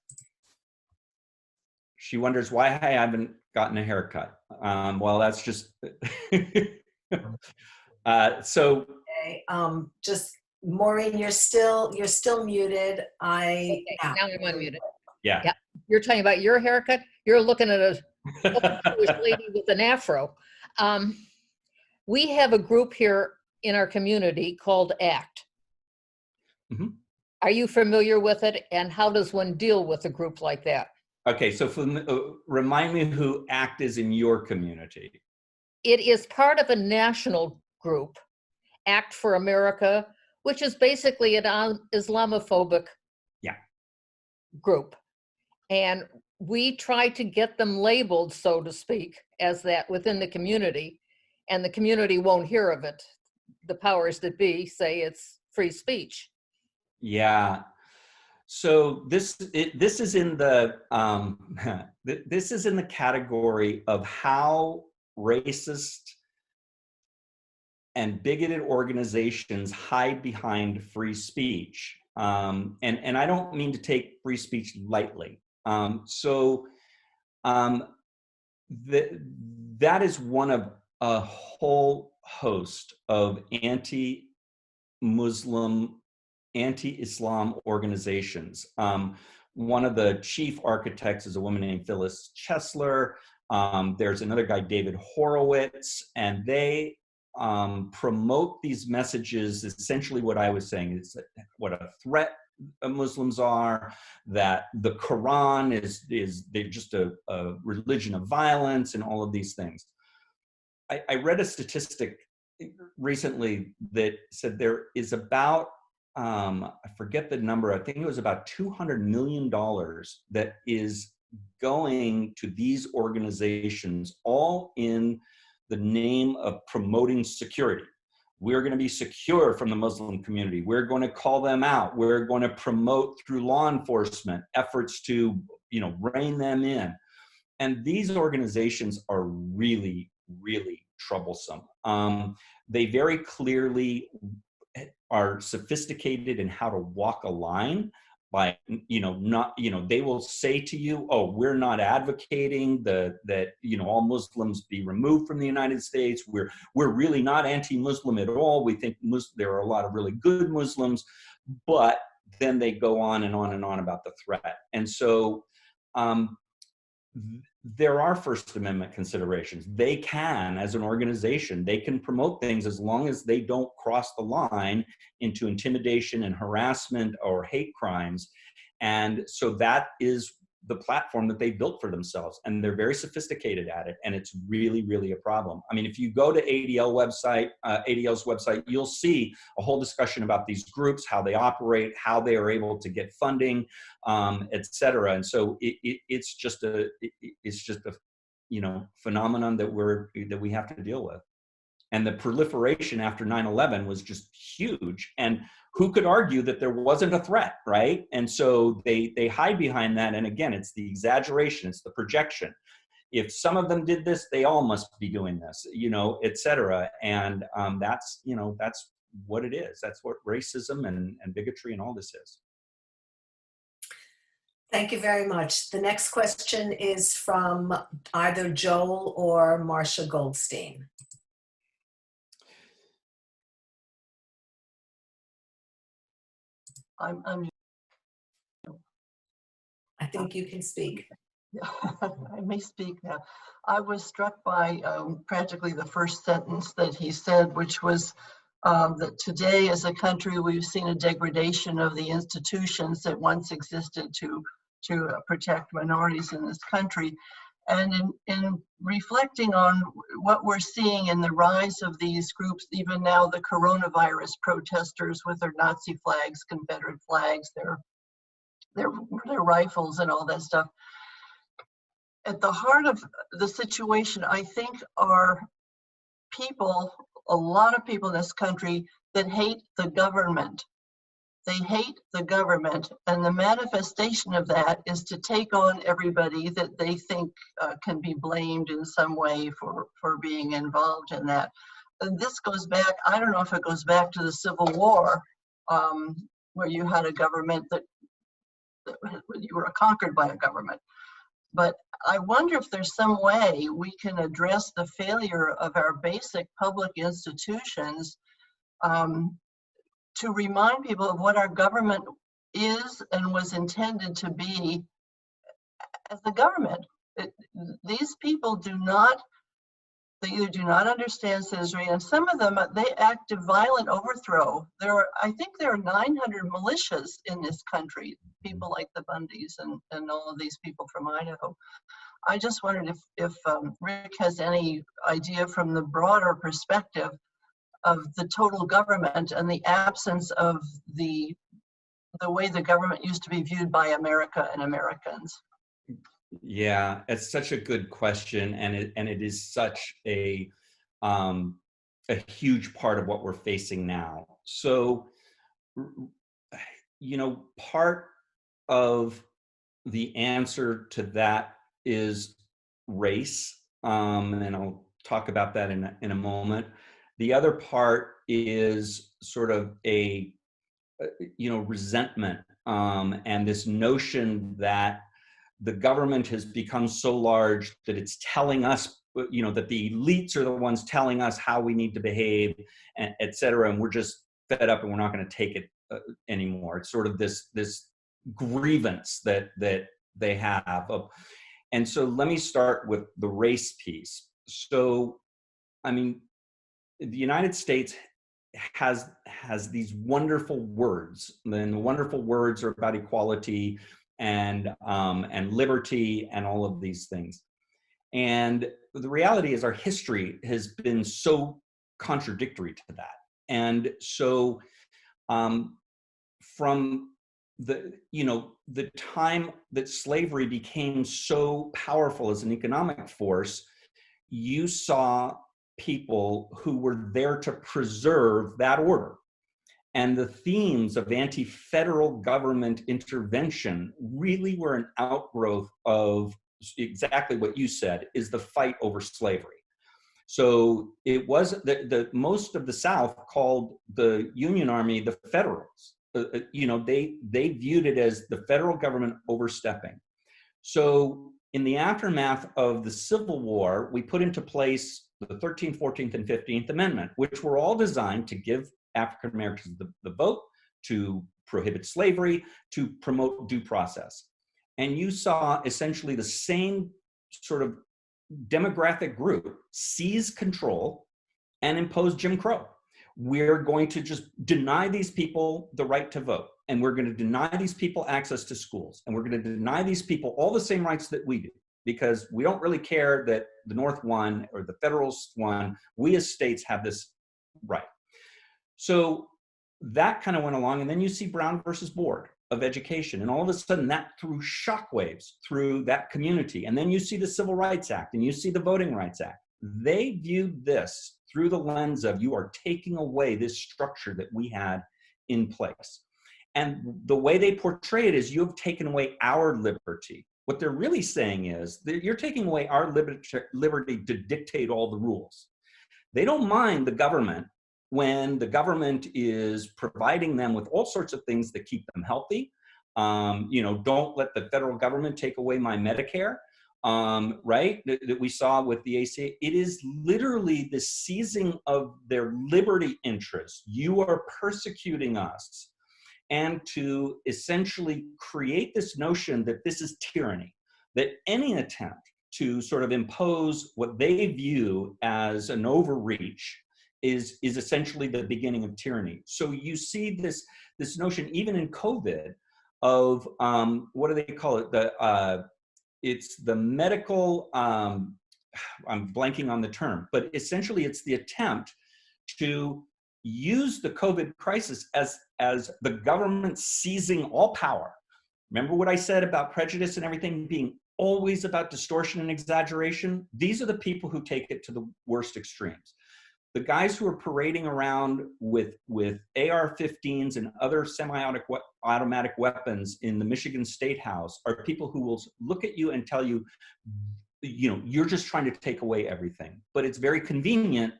She wonders why I haven't gotten a haircut. Well, that's just so. Okay, just Maureen, you're still muted. Okay, now I'm unmuted. Yeah. You're talking about your haircut. You're looking at a Jewish lady with an afro. We have a group here in our community called ACT. Mm-hmm. Are you familiar with it, and how does one deal with a group like that? Okay, so remind me who ACT is in your community. It is part of a national group, ACT for America, which is basically an Islamophobic group. And we try to get them labeled, so to speak, as that within the community, and the community won't hear of it. The powers that be say it's free speech. Yeah. So this is in the this is in the category of how racist and bigoted organizations hide behind free speech, and I don't mean to take free speech lightly. That is one of a whole host of anti-Muslim, anti-Islam organizations. One of the chief architects is a woman named Phyllis Chesler. There's another guy, David Horowitz, and they promote these messages, essentially what I was saying is what a threat Muslims are, that the Quran is they're just a religion of violence and all of these things. I read a statistic recently that said there is about, I forget the number, I think it was about $200 million that is going to these organizations, all in the name of promoting security. We're going to be secure from the Muslim community. We're going to call them out. We're going to promote through law enforcement efforts to, rein them in. And these organizations are really, really troublesome. They very clearly are sophisticated in how to walk a line by, they will say to you, oh, we're not advocating that all Muslims be removed from the United States. We're really not anti-Muslim at all. We think there are a lot of really good Muslims, but then they go on and on and on about the threat. And so there are First Amendment considerations. They can, as an organization, they can promote things as long as they don't cross the line into intimidation and harassment or hate crimes. And so that is the platform that they built for themselves. And they're very sophisticated at it. And it's really, really a problem. I mean, if you go to ADL's website, you'll see a whole discussion about these groups, how they operate, how they are able to get funding, et cetera. And so it's just a phenomenon that we have to deal with. And the proliferation after 9/11 was just huge. And who could argue that there wasn't a threat, right? And so they hide behind that. And again, it's the exaggeration, it's the projection. If some of them did this, they all must be doing this, et cetera. And that's what it is. That's what racism and bigotry and all this is. Thank you very much. The next question is from either Joel or Marcia Goldstein. I think you can speak. I may speak now. I was struck by practically the first sentence that he said, which was that today as a country we've seen a degradation of the institutions that once existed to protect minorities in this country. And in reflecting on what we're seeing in the rise of these groups, even now the coronavirus protesters with their Nazi flags, Confederate flags, their rifles and all that stuff. At the heart of the situation, I think, are people, a lot of people in this country that hate the government. They hate the government, and the manifestation of that is to take on everybody that they think can be blamed in some way for being involved in that. And this goes back, I don't know if it goes back to the Civil War, where you had a government that you were conquered by a government. But I wonder if there's some way we can address the failure of our basic public institutions to remind people of what our government is and was intended to be as the government. These people they either do not understand citizenry, and some of them, they act a violent overthrow. I think there are 900 militias in this country, people like the Bundys and all of these people from Idaho. I just wondered if Rick has any idea from the broader perspective of the total government and the absence of the way the government used to be viewed by America and Americans. Yeah, it's such a good question, and it is such a huge part of what we're facing now. So, part of the answer to that is race, and I'll talk about that in a moment. The other part is sort of a resentment and this notion that the government has become so large that it's telling us, that the elites are the ones telling us how we need to behave, and et cetera, and we're just fed up and we're not going to take it anymore. It's sort of this grievance that they have. And so let me start with the race piece. So, I mean, the United States has these wonderful words, and the wonderful words are about equality and liberty and all of these things. And the reality is our history has been so contradictory to that. And so from the time that slavery became so powerful as an economic force, you saw people who were there to preserve that order. And the themes of anti-federal government intervention really were an outgrowth of exactly what you said, is the fight over slavery. So it was the most of the South called the Union Army the Federals. They viewed it as the federal government overstepping. So in the aftermath of the Civil War, we put into place the 13th, 14th, and 15th Amendment, which were all designed to give African Americans the vote, to prohibit slavery, to promote due process. And you saw essentially the same sort of demographic group seize control and impose Jim Crow. We're going to just deny these people the right to vote. And we're going to deny these people access to schools. And we're going to deny these people all the same rights that we do, because we don't really care that the North won or the Federalists won. We as states have this right. So that kind of went along. And then you see Brown versus Board of Education. And all of a sudden that threw shockwaves through that community. And then you see the Civil Rights Act and you see the Voting Rights Act. They viewed this through the lens of, you are taking away this structure that we had in place. And the way they portray it is, you have taken away our liberty. What they're really saying is that you're taking away our liberty to dictate all the rules. They don't mind the government when the government is providing them with all sorts of things that keep them healthy. Don't let the federal government take away my Medicare, right? That we saw with the ACA. It is literally the seizing of their liberty interests. You are persecuting us. And to essentially create this notion that this is tyranny, that any attempt to sort of impose what they view as an overreach is essentially the beginning of tyranny. So you see this notion, even in COVID, of what do they call it? It's the medical, I'm blanking on the term, but essentially it's the attempt to use the COVID crisis as the government seizing all power. Remember what I said about prejudice and everything being always about distortion and exaggeration? These are the people who take it to the worst extremes. The guys who are parading around with AR-15s and other semi-automatic weapons in the Michigan State House are people who will look at you and tell you, you're just trying to take away everything, but it's very convenient,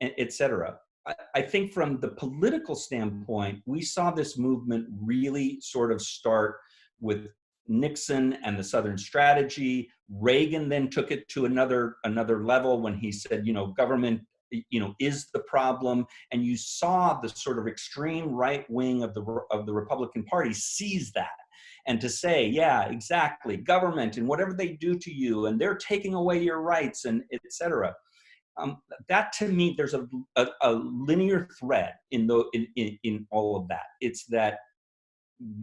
et cetera. I think from the political standpoint, we saw this movement really sort of start with Nixon and the Southern Strategy. Reagan then took it to another level when he said, government, is the problem. And you saw the sort of extreme right wing of the Republican Party seize that, and to say, yeah, exactly, government and whatever they do to you, and they're taking away your rights, and et cetera. That to me, there's a linear thread in all of that. It's that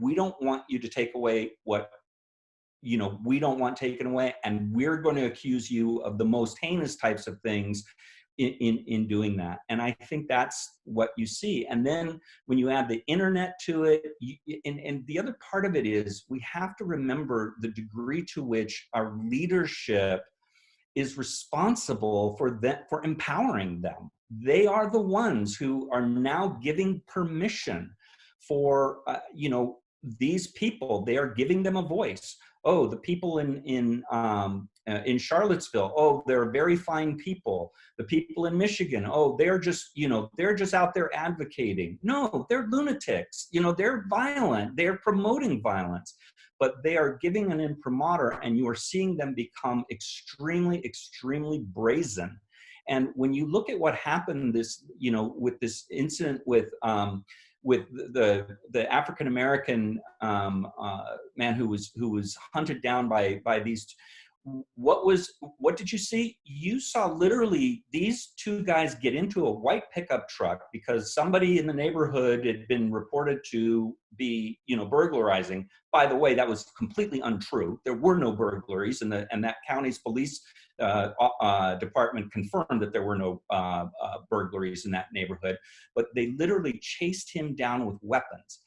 we don't want you to take away what we don't want taken away, and we're going to accuse you of the most heinous types of things in doing that. And I think that's what you see. And then when you add the internet to it, and the other part of it is, we have to remember the degree to which our leadership is responsible for empowering them. They are the ones who are now giving permission for these people. They are giving them a voice. Oh, the people in Charlottesville, oh, they're very fine people. The people in Michigan, oh, they're just out there advocating. No, they're lunatics. They're violent. They're promoting violence. But they are giving an imprimatur, and you are seeing them become extremely, extremely brazen. And when you look at what happened with this incident with the African American man who was hunted down by these what did you see? You saw literally these two guys get into a white pickup truck because somebody in the neighborhood had been reported to be, burglarizing. By the way, that was completely untrue. There were no burglaries, and that county's police department confirmed that there were no burglaries in that neighborhood. But they literally chased him down with weapons.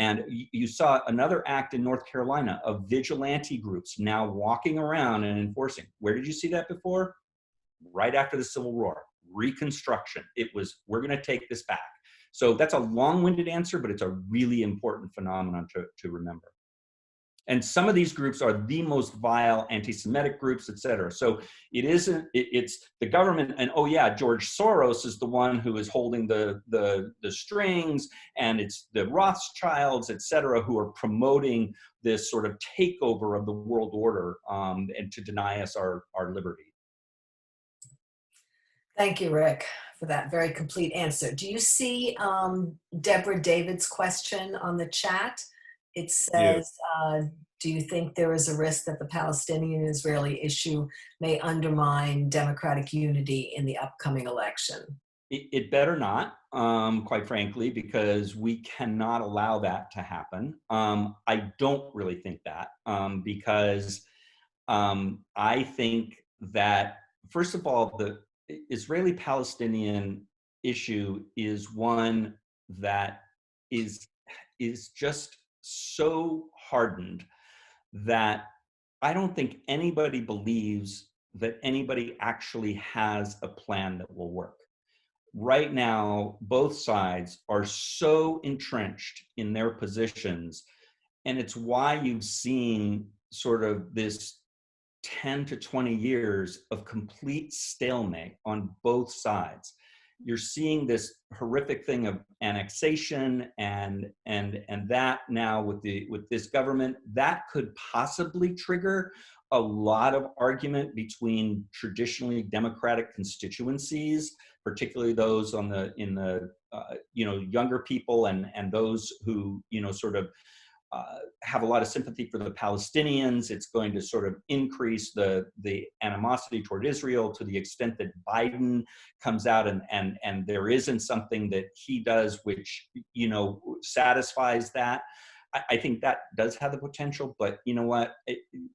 And you saw another act in North Carolina of vigilante groups now walking around and enforcing. Where did you see that before? Right after the Civil War, Reconstruction. It was, we're going to take this back. So that's a long-winded answer, but it's a really important phenomenon to remember. And some of these groups are the most vile anti-Semitic groups, et cetera. So it's the government, and oh yeah, George Soros is the one who is holding the strings, and it's the Rothschilds, et cetera, who are promoting this sort of takeover of the world order and to deny us our liberty. Thank you, Rick, for that very complete answer. Do you see Deborah David's question on the chat? It says, do you think there is a risk that the Palestinian-Israeli issue may undermine democratic unity in the upcoming election? It better not, quite frankly, because we cannot allow that to happen. I don't really think that, because I think that, first of all, the Israeli-Palestinian issue is one that is just so hardened that I don't think anybody believes that anybody actually has a plan that will work. Right now, both sides are so entrenched in their positions, and it's why you've seen sort of this 10 to 20 years of complete stalemate on both sides. You're seeing this horrific thing of annexation and that now with this government, that could possibly trigger a lot of argument between traditionally democratic constituencies, particularly those in the younger people and those who sort of have a lot of sympathy for the Palestinians. It's going to sort of increase the animosity toward Israel to the extent that Biden comes out and there isn't something that he does which, satisfies that. I think that does have the potential, but you know what?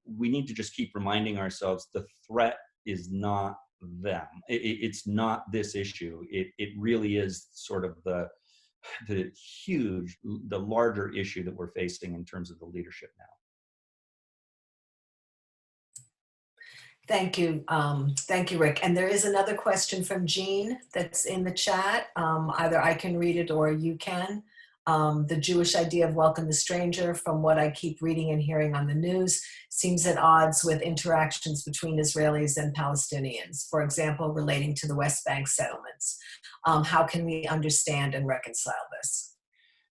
We need to just keep reminding ourselves the threat is not them. It's not this issue. It really is sort of the larger issue that we're facing in terms of the leadership now. Thank you. Thank you, Rick. And there is another question from Jean that's in the chat. Either I can read it or you can. The Jewish idea of welcome the stranger, from what I keep reading and hearing on the news, seems at odds with interactions between Israelis and Palestinians, for example, relating to the West Bank settlements. How can we understand and reconcile this?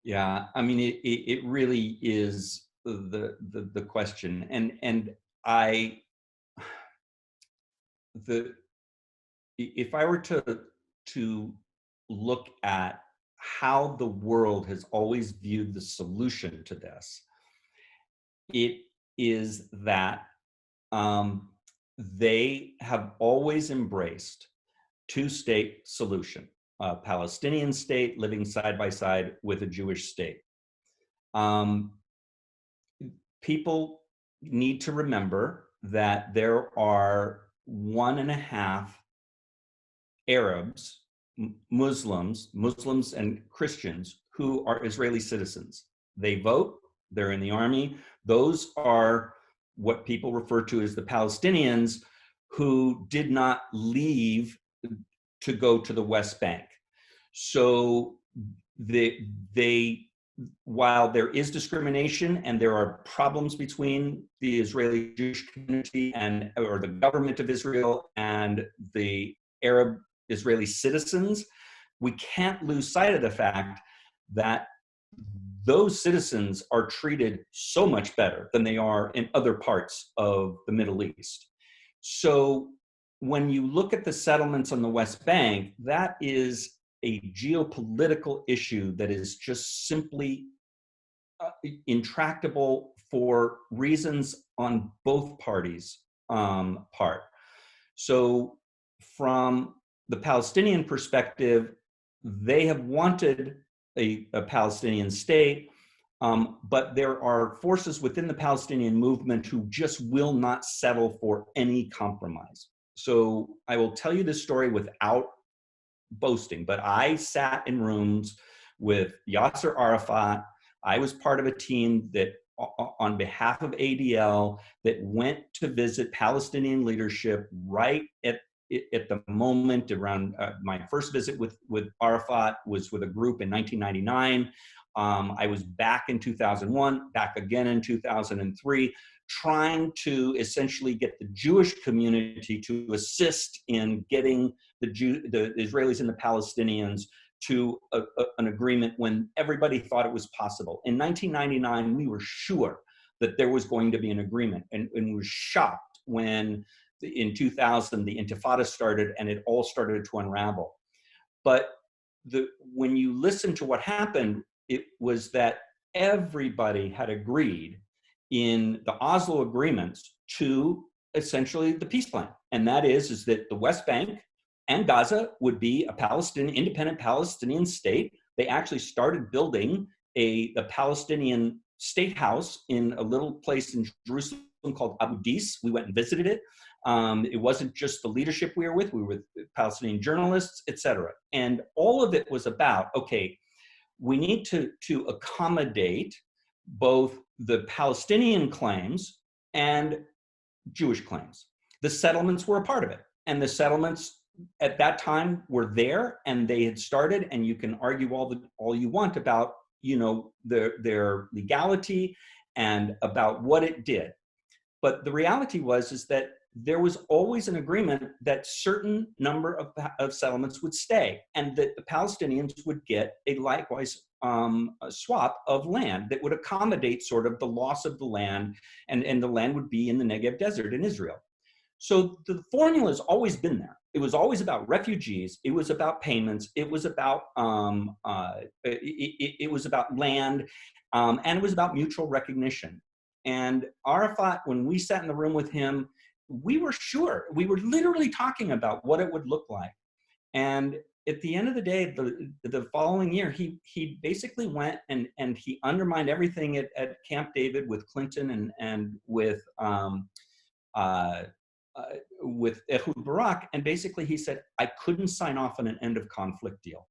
Yeah, I mean, it really is the question, and if I were to look at how the world has always viewed the solution to this, it is that they have always embraced two-state solution, a Palestinian state living side by side with a Jewish state. People need to remember that there are 1.5 Arabs, Muslims and Christians who are Israeli citizens. They vote, they're in the army. Those are what people refer to as the Palestinians who did not leave to go to the West Bank. So while there is discrimination and there are problems between the Israeli Jewish community or the government of Israel and the Arab Israeli citizens, we can't lose sight of the fact that those citizens are treated so much better than they are in other parts of the Middle East. So when you look at the settlements on the West Bank, that is a geopolitical issue that is just simply intractable for reasons on both parties' part. So from the Palestinian perspective, they have wanted a Palestinian state, but there are forces within the Palestinian movement who just will not settle for any compromise. So I will tell you this story without boasting, but I sat in rooms with Yasser Arafat. I was part of a team that, on behalf of ADL, that went to visit Palestinian leadership right at the moment around my first visit with Arafat was with a group in 1999. I was back in 2001, back again in 2003, trying to essentially get the Jewish community to assist in getting the Israelis and the Palestinians to an agreement when everybody thought it was possible. In 1999, we were sure that there was going to be an agreement, and we were shocked when in 2000 the Intifada started and it all started to unravel. But when you listen to what happened, it was that everybody had agreed in the Oslo agreements to essentially the peace plan. And that is that the West Bank and Gaza would be a independent Palestinian state. They actually started building a Palestinian state house in a little place in Jerusalem called Abu Dis. We went and visited it. It wasn't just the leadership we were with Palestinian journalists, etc. And all of it was about, okay, we need to accommodate both the Palestinian claims and Jewish claims. The settlements were a part of it. And the settlements at that time were there and they had started, and you can argue all you want about, their legality and about what it did. But the reality is that there was always an agreement that certain number of settlements would stay, and that the Palestinians would get a likewise a swap of land that would accommodate sort of the loss of the land, and the land would be in the Negev desert in Israel. So the formula has always been there. It was always about refugees. It was about payments. It was about it was about land, and it was about mutual recognition. And Arafat, when we sat in the room with him, we were sure. We were literally talking about what it would look like. And at the end of the day, the following year, he basically went and he undermined everything at Camp David with Clinton and with Ehud Barak. And basically he said, I couldn't sign off on an end of conflict deal.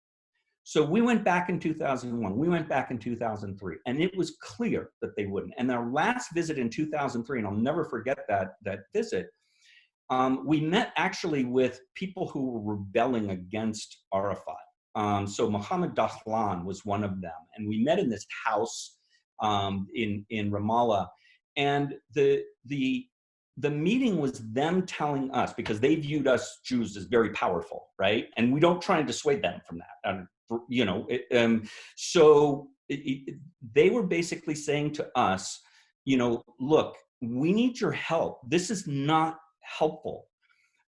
So we went back in 2001, we went back in 2003, and it was clear that they wouldn't. And our last visit in 2003, and I'll never forget that visit, we met actually with people who were rebelling against Arafat. So Mohammed Dahlan was one of them, and we met in this house in Ramallah, and the meeting was them telling us, because they viewed us Jews as very powerful, right? And we don't try and dissuade them from that. They were basically saying to us, look, we need your help. This is not helpful.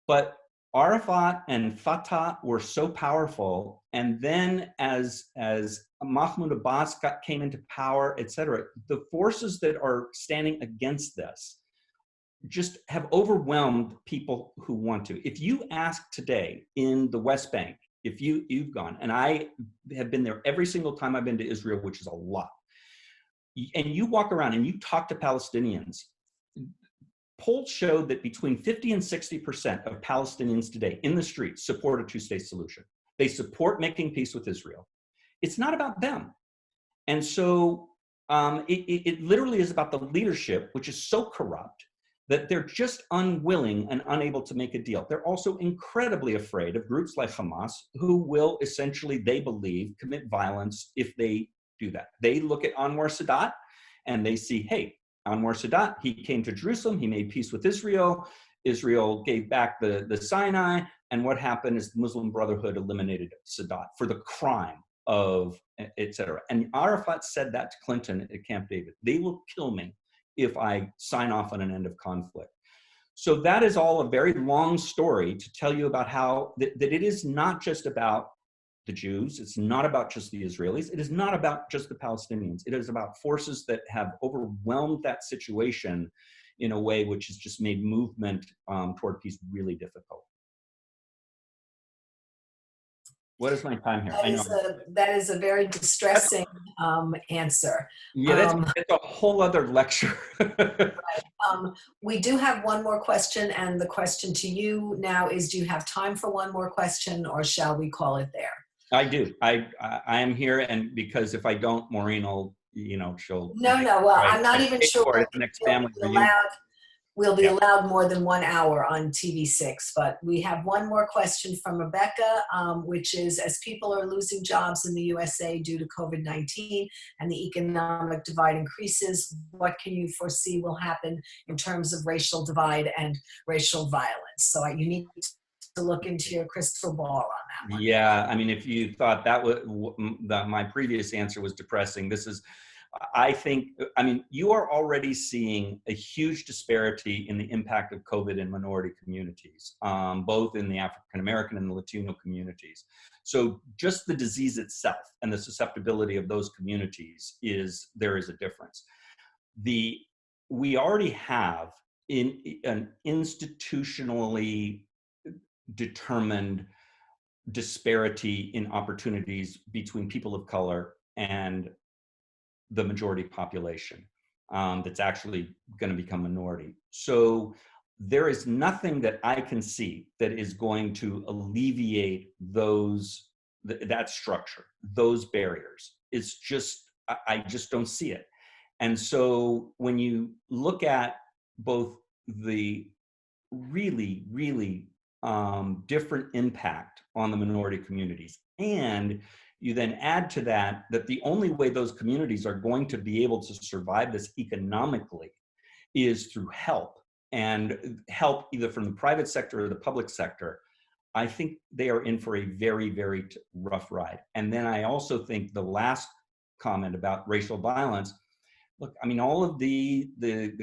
But Arafat and Fatah were so powerful. And then as Mahmoud Abbas came into power, etc., the forces that are standing against this just have overwhelmed people who want to. If you ask today in the West Bank, if you've gone, and I have been there every single time I've been to Israel, which is a lot, and you walk around and you talk to Palestinians, polls showed that between 50 and 60% of Palestinians today in the streets support a two-state solution. They support making peace with Israel. It's not about them. And so it literally is about the leadership, which is so corrupt that they're just unwilling and unable to make a deal. They're also incredibly afraid of groups like Hamas, who will essentially, they believe, commit violence if they do that. They look at Anwar Sadat and they see, hey, Anwar Sadat, he came to Jerusalem, he made peace with Israel, Israel gave back the Sinai, and what happened is the Muslim Brotherhood eliminated Sadat for the crime of, etc. And Arafat said that to Clinton at Camp David. They will kill me if I sign off on an end of conflict. So that is all a very long story to tell you about how that it is not just about the Jews, it's not about just the Israelis, it is not about just the Palestinians. It is about forces that have overwhelmed that situation in a way which has just made movement toward peace really difficult. What is my time here? That is a very distressing answer. Yeah, it's a whole other lecture. We do have one more question, and the question to you now is, do you have time for one more question, or shall we call it there? I do. I am here, and because if I don't, Maureen will, she'll. No. Well, right. I'm not even sure we'll be allowed more than 1 hour on TV6, but we have one more question from Rebecca, which is, as people are losing jobs in the USA due to COVID-19 and the economic divide increases, what can you foresee will happen in terms of racial divide and racial violence? So you need to look into your crystal ball on that one. Yeah, I mean, if you thought that my previous answer was depressing, this is, I think, you are already seeing a huge disparity in the impact of COVID in minority communities, both in the African-American and the Latino communities. So just the disease itself and the susceptibility of those communities there is a difference. We already have an institutionally determined disparity in opportunities between people of color and the majority population that's actually going to become minority. So there is nothing that I can see that is going to alleviate that structure, those barriers. It's just, I just don't see it. And so when you look at both the really, really different impact on the minority communities, and you then add to that the only way those communities are going to be able to survive this economically is through help, and help either from the private sector or the public sector, I think they are in for a very, very rough ride. And then I also think the last comment about racial violence, look, I mean, all of the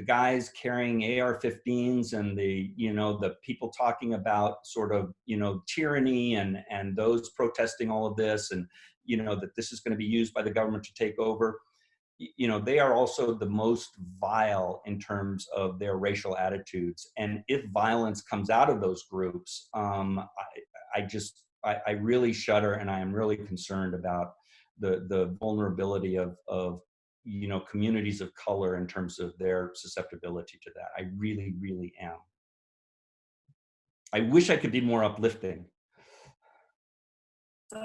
guys carrying AR-15s and the people talking about sort of, tyranny and those protesting all of this, and, that this is going to be used by the government to take over, they are also the most vile in terms of their racial attitudes. And if violence comes out of those groups, I really shudder, and I am really concerned about the vulnerability of communities of color in terms of their susceptibility to that. I really, really am. I wish I could be more uplifting.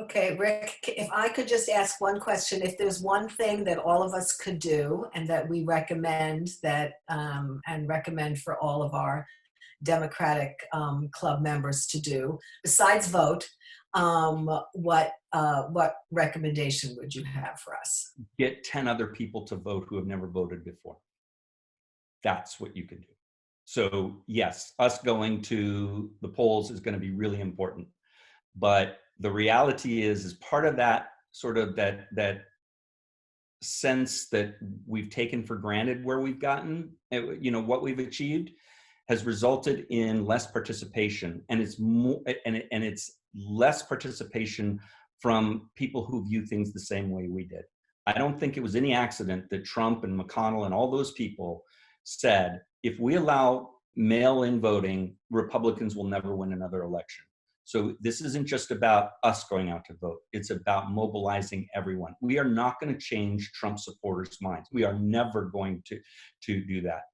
Okay, Rick, if I could just ask one question, if there's one thing that all of us could do and that we recommend and recommend for all of our Democratic club members to do, besides vote, what recommendation would you have for us? Get 10 other people to vote who have never voted before. That's what you can do. So yes, us going to the polls is going to be really important. But the reality is part of that sort of that sense that we've taken for granted where we've gotten, what we've achieved has resulted in less participation, and it's more, and it's less participation from people who view things the same way we did. I don't think it was any accident that Trump and McConnell and all those people said, if we allow mail-in voting, Republicans will never win another election. So this isn't just about us going out to vote. It's about mobilizing everyone. We are not going to change Trump supporters' minds. We are never going to do that.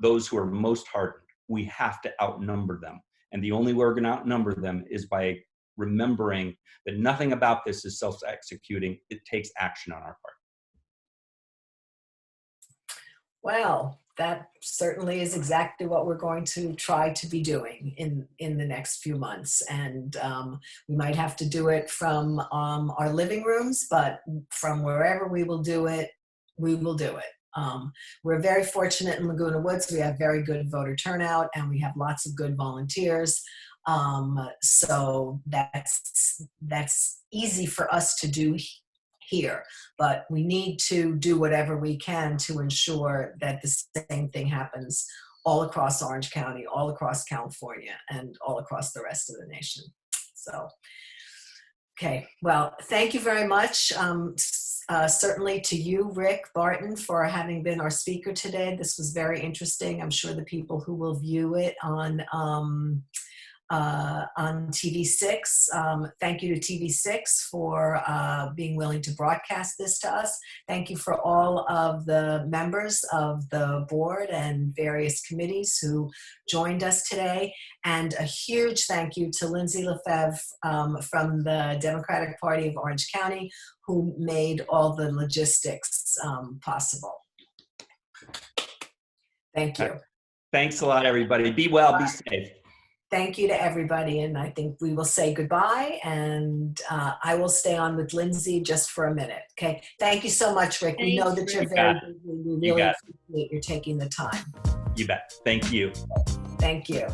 Those who are most hardened, we have to outnumber them. And the only way we're going to outnumber them is by remembering that nothing about this is self-executing. It takes action on our part. Well, that certainly is exactly what we're going to try to be doing in the next few months. And we might have to do it from our living rooms, but from wherever we will do it, we will do it. We're very fortunate in Laguna Woods. We have very good voter turnout, and we have lots of good volunteers. So that's easy for us to do here, but we need to do whatever we can to ensure that the same thing happens all across Orange County, all across California, and all across the rest of the nation. So, okay, well, thank you very much. certainly to you, Rick Barton, for having been our speaker today. This was very interesting. I'm sure the people who will view it on TV6. Thank you to TV6 for being willing to broadcast this to us. Thank you for all of the members of the board and various committees who joined us today. And a huge thank you to Lindsay Lefebvre from the Democratic Party of Orange County, who made all the logistics possible. Thank you. Thanks a lot, everybody. Be well, be safe. Thank you to everybody, and I think we will say goodbye, and I will stay on with Lindsay just for a minute, okay? Thank you so much, Rick. We know that you're very busy. We really appreciate you taking the time. You bet. Thank you. Thank you.